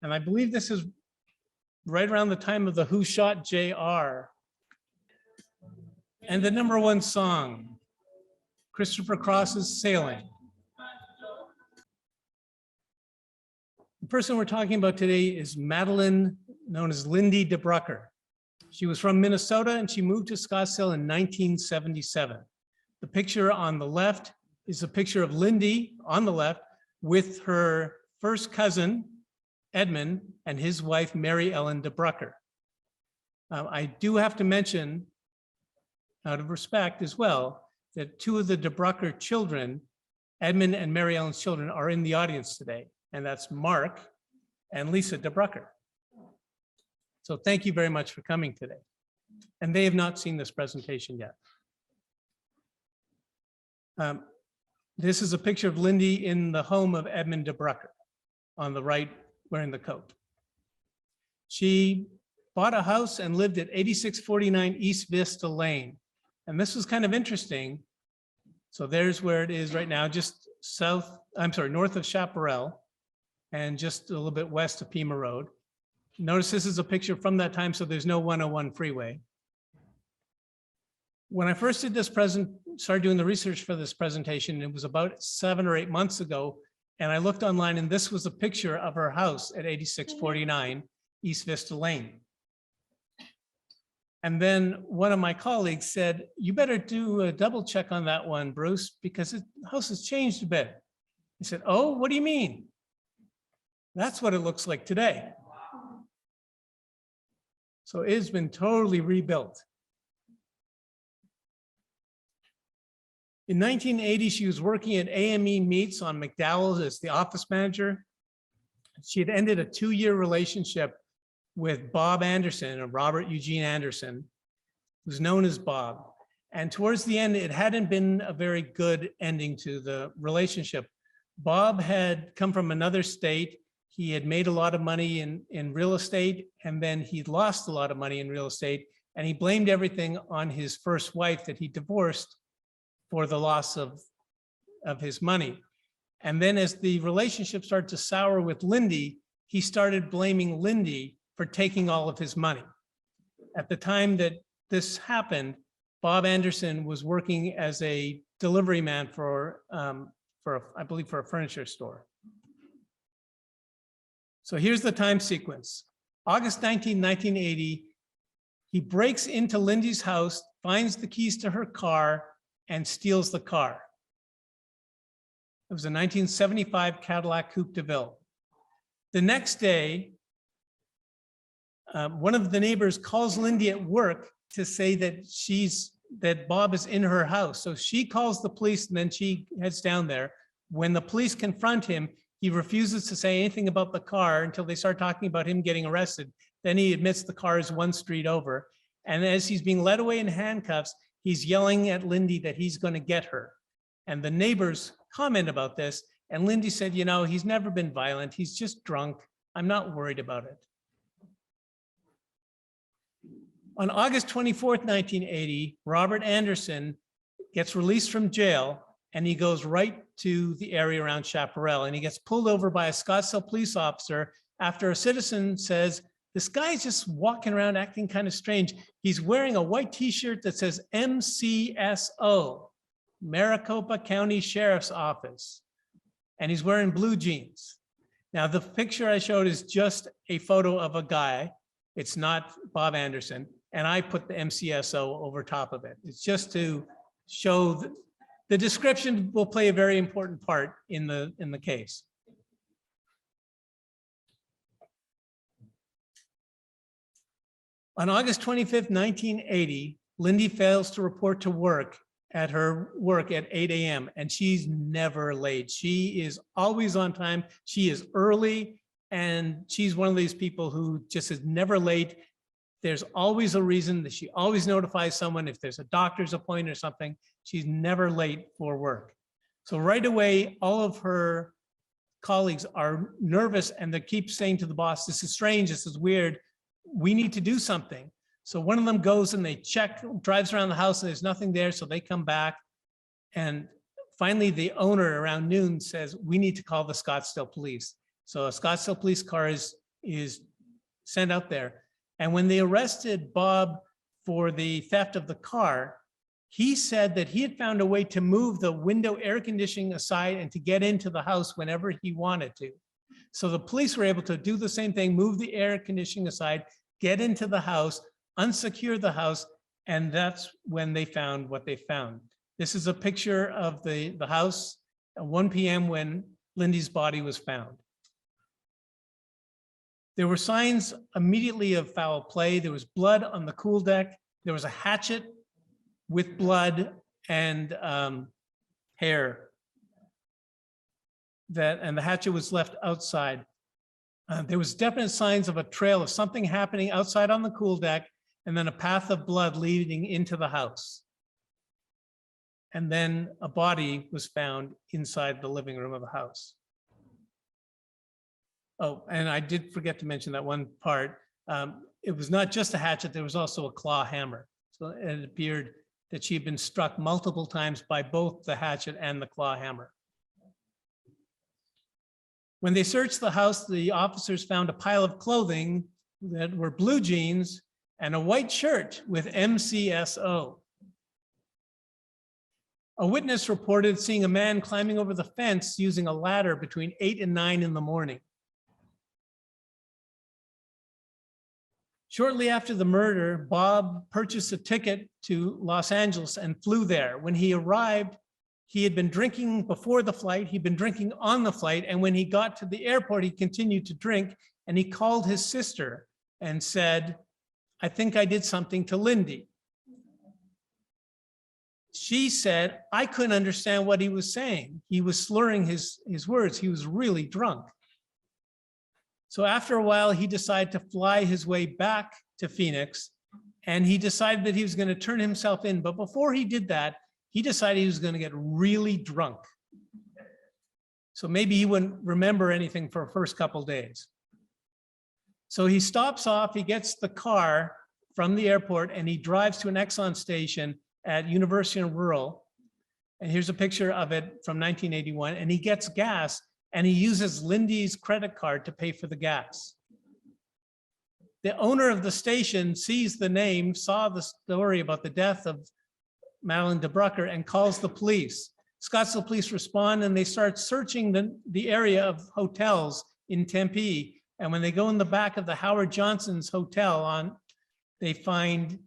And I believe this is right around the time of the Who Shot JR. And the #1 song, Christopher Cross's Sailing. The person we're talking about today is Madeline, known as Lindy DeBrucker. She was from Minnesota and she moved to Scottsdale in 1977. The picture on the left is a picture of Lindy on the left with her first cousin, Edmund, and his wife, Mary Ellen DeBrucker. I do have to mention, out of respect as well, that 2 of the DeBrucker children, Edmund and Mary Ellen's children, are in the audience today. And that's Mark and Lisa DeBrucker. So thank you very much for coming today. And they have not seen this presentation yet. This is a picture of Lindy in the home of Edmund DeBrucker, on the right, wearing the coat. She bought a house and lived at 8649 East Vista Lane. And this was kind of interesting. So there's where it is right now, just north of Chaparral and just a little bit west of Pima Road. Notice this is a picture from that time, so there's no 101 freeway. When I first did this started doing the research for this presentation, it was about 7 or 8 months ago, and I looked online and this was a picture of her house at 8649 East Vista Lane. And then one of my colleagues said, you better do a double check on that one, Bruce, because the house has changed a bit. I said, oh, what do you mean? That's what it looks like today. So it has been totally rebuilt. In 1980, she was working at AME Meats on McDowell's as the office manager. She had ended a 2-year relationship with Bob Anderson, or Robert Eugene Anderson, who's known as Bob. And towards the end, it hadn't been a very good ending to the relationship. Bob had come from another state. He had made a lot of money in real estate, and then he'd lost a lot of money in real estate, and he blamed everything on his first wife that he divorced for the loss of his money. And then as the relationship started to sour with Lindy, he started blaming Lindy for taking all of his money. At the time that this happened, Bob Anderson was working as a delivery man for I believe for a furniture store. So here's the time sequence. August 19, 1980, he breaks into Lindy's house, finds the keys to her car, and steals the car. It was a 1975 Cadillac Coupe de Ville. The next day, one of the neighbors calls Lindy at work to say that Bob is in her house. So she calls the police and then she heads down there. When the police confront him, he refuses to say anything about the car until they start talking about him getting arrested. Then he admits the car is one street over. And as he's being led away in handcuffs, he's yelling at Lindy that he's going to get her. And the neighbors comment about this. And Lindy said, you know, he's never been violent. He's just drunk. I'm not worried about it. On August 24th, 1980, Robert Anderson gets released from jail and he goes right to the area around Chaparral, and he gets pulled over by a Scottsdale police officer after a citizen says, this guy's just walking around acting kind of strange. He's wearing a white t-shirt that says MCSO, Maricopa County Sheriff's Office, and he's wearing blue jeans. Now, the picture I showed is just a photo of a guy. It's not Bob Anderson, and I put the MCSO over top of it. It's just to show that the description will play a very important part in the case. On August 25th, 1980, Lindy fails to report to work at her work at 8 a.m. and she's never late. She is always on time. She is early, and she's one of these people who just is never late. There's always a reason that she always notifies someone if there's a doctor's appointment or something. She's never late for work. So right away, all of her colleagues are nervous and they keep saying to the boss, this is strange, this is weird, we need to do something. So one of them goes and they check, drives around the house and there's nothing there, so they come back. And finally, the owner around noon says, we need to call the Scottsdale police. So a Scottsdale police car is sent out there. And when they arrested Bob for the theft of the car, he said that he had found a way to move the window air conditioning aside and to get into the house whenever he wanted to. So the police were able to do the same thing, move the air conditioning aside, get into the house, unsecure the house, and that's when they found what they found. This is a picture of the house at 1 p.m. when Lindy's body was found. There were signs immediately of foul play. There was blood on the cool deck. There was a hatchet with blood and hair. And the hatchet was left outside. There was definite signs of a trail of something happening outside on the cool deck, and then a path of blood leading into the house. And then a body was found inside the living room of the house. Oh, and I did forget to mention that one part. It was not just a hatchet, there was also a claw hammer. So it appeared that she had been struck multiple times by both the hatchet and the claw hammer. When they searched the house, the officers found a pile of clothing that were blue jeans and a white shirt with MCSO. A witness reported seeing a man climbing over the fence using a ladder between 8 and 9 in the morning. Shortly after the murder, Bob purchased a ticket to Los Angeles and flew there. When he arrived, he had been drinking before the flight, he'd been drinking on the flight, and when he got to the airport, he continued to drink, and he called his sister and said, "I think I did something to Lindy." She said, "I couldn't understand what he was saying. He was slurring his words. He was really drunk." So after a while, he decided to fly his way back to Phoenix, and he decided that he was going to turn himself in. But before he did that, he decided he was going to get really drunk. So maybe he wouldn't remember anything for the first couple days. So he stops off, he gets the car from the airport, and he drives to an Exxon station at University and Rural. And here's a picture of it from 1981. And he gets gas, and he uses Lindy's credit card to pay for the gas. The owner of the station sees the name, saw the story about the death of Madeline DeBrucker, and calls the police. Scottsdale police respond, and they start searching the area of hotels in Tempe. And when they go in the back of the Howard Johnson's hotel, they find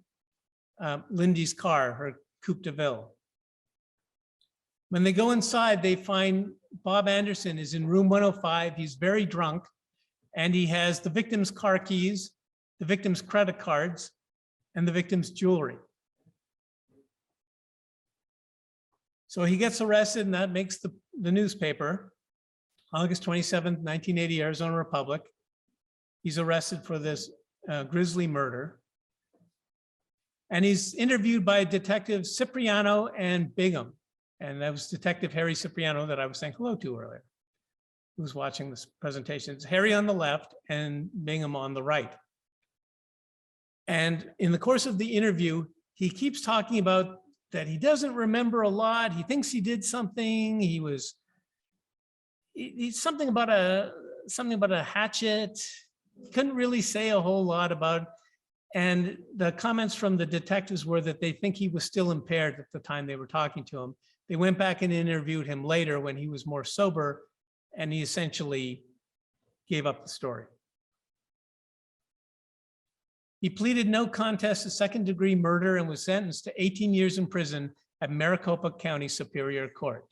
Lindy's car, her Coupe de Ville. When they go inside, they find Bob Anderson is in room 105. He's very drunk, and he has the victim's car keys, the victim's credit cards, and the victim's jewelry. So he gets arrested, and that makes the newspaper. August 27th, 1980, Arizona Republic. He's arrested for this grisly murder. And he's interviewed by Detective Cipriano and Bingham. And that was Detective Harry Cipriano that I was saying hello to earlier, who was watching this presentation. It's Harry on the left and Bingham on the right. And in the course of the interview, he keeps talking about that he doesn't remember a lot. He thinks he did something. He's something about a hatchet. He couldn't really say a whole lot about. And the comments from the detectives were that they think he was still impaired at the time they were talking to him. They went back and interviewed him later when he was more sober, and he essentially gave up the story. He pleaded no contest to second-degree murder and was sentenced to 18 years in prison at Maricopa County Superior Court.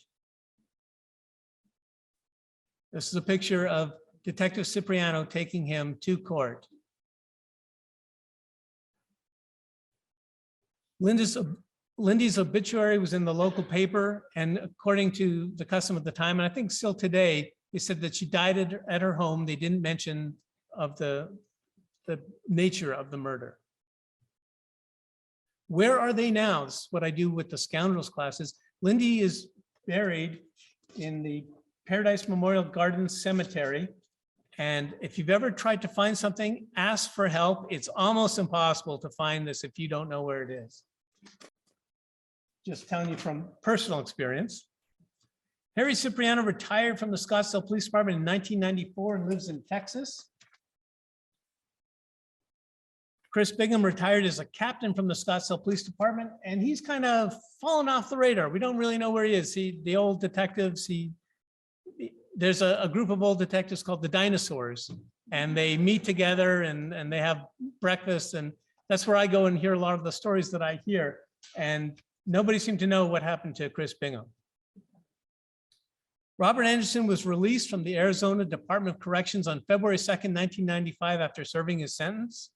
This is a picture of Detective Cipriano taking him to court. Lindy's obituary was in the local paper, and according to the custom at the time, and I think still today, they said that she died at her home. They didn't mention of the nature of the murder. Where are they now? This is what I do with the scoundrels classes. Lindy is buried in the Paradise Memorial Gardens Cemetery. And if you've ever tried to find something, ask for help. It's almost impossible to find this if you don't know where it is. Just telling you from personal experience. Harry Cipriano retired from the Scottsdale Police Department in 1994 and lives in Texas. Chris Bingham retired as a captain from the Scottsdale Police Department, and he's kind of fallen off the radar. We don't really know where he is. The old detectives, there's a group of old detectives called the Dinosaurs, and they meet together and they have breakfast, and that's where I go and hear a lot of the stories that I hear. And nobody seemed to know what happened to Chris Bingham. Robert Anderson was released from the Arizona Department of Corrections on February 2nd, 1995 after serving his sentence.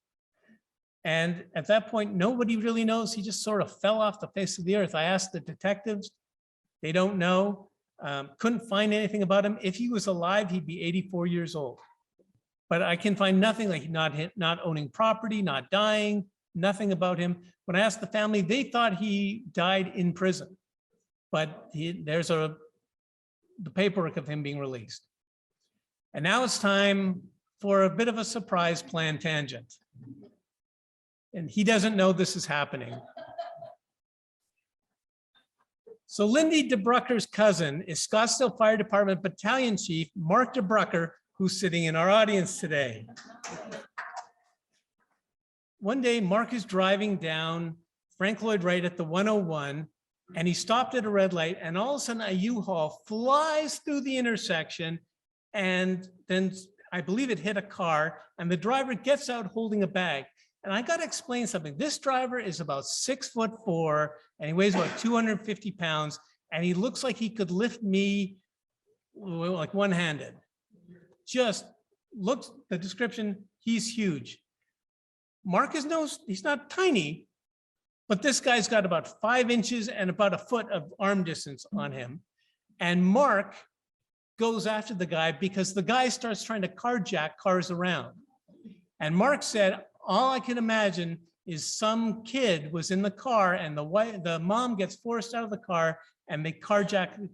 And at that point, nobody really knows. He just sort of fell off the face of the earth. I asked the detectives, they don't know, couldn't find anything about him. If he was alive, he'd be 84 years old. But I can find nothing, like not owning property, not dying, nothing about him. When I asked the family, they thought he died in prison, but there's the paperwork of him being released. And now it's time for a bit of a surprise planned tangent. And he doesn't know this is happening. So Lindy DeBrucker's cousin is Scottsdale Fire Department Battalion Chief Mark DeBrucker, who's sitting in our audience today. One day, Mark is driving down Frank Lloyd Wright at the 101, and he stopped at a red light, and all of a sudden a U-Haul flies through the intersection, and then I believe it hit a car, and the driver gets out holding a bag. And I got to explain something. This driver is about 6'4", and he weighs about 250 pounds, and he looks like he could lift me like one-handed. Just looks, the description, he's huge. Mark is he's not tiny, but this guy's got about 5 inches and about a foot of arm distance on him. And Mark goes after the guy because the guy starts trying to carjack cars around. And Mark said, all I can imagine is some kid was in the car and the mom gets forced out of the car and they carjack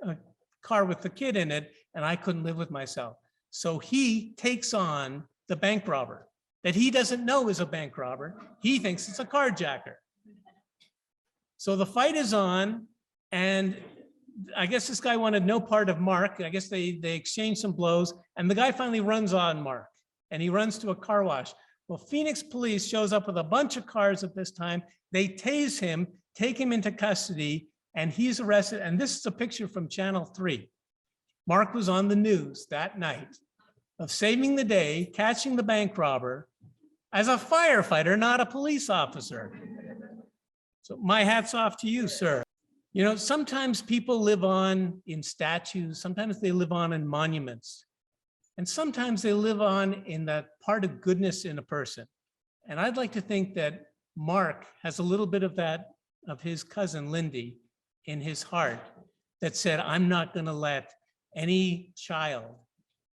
a car with the kid in it, and I couldn't live with myself. So he takes on the bank robber that he doesn't know is a bank robber. He thinks it's a carjacker. So the fight is on, and I guess this guy wanted no part of Mark. I guess they exchanged some blows, and the guy finally runs on Mark, and he runs to a car wash. Well, Phoenix police shows up with a bunch of cars at this time. They tase him, take him into custody, and he's arrested. And this is a picture from Channel 3. Mark was on the news that night of saving the day, catching the bank robber as a firefighter, not a police officer. So my hat's off to you, sir. You know, sometimes people live on in statues, sometimes they live on in monuments. And sometimes they live on in that part of goodness in a person. And I'd like to think that Mark has a little bit of that, of his cousin Lindy in his heart that said, I'm not going to let any child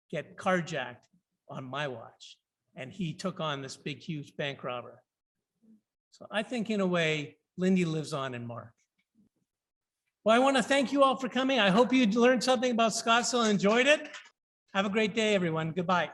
get carjacked on my watch. And he took on this big, huge bank robber. So I think in a way, Lindy lives on in Mark. Well, I want to thank you all for coming. I hope you learned something about Scottsdale and enjoyed it. Have a great day, everyone. Goodbye.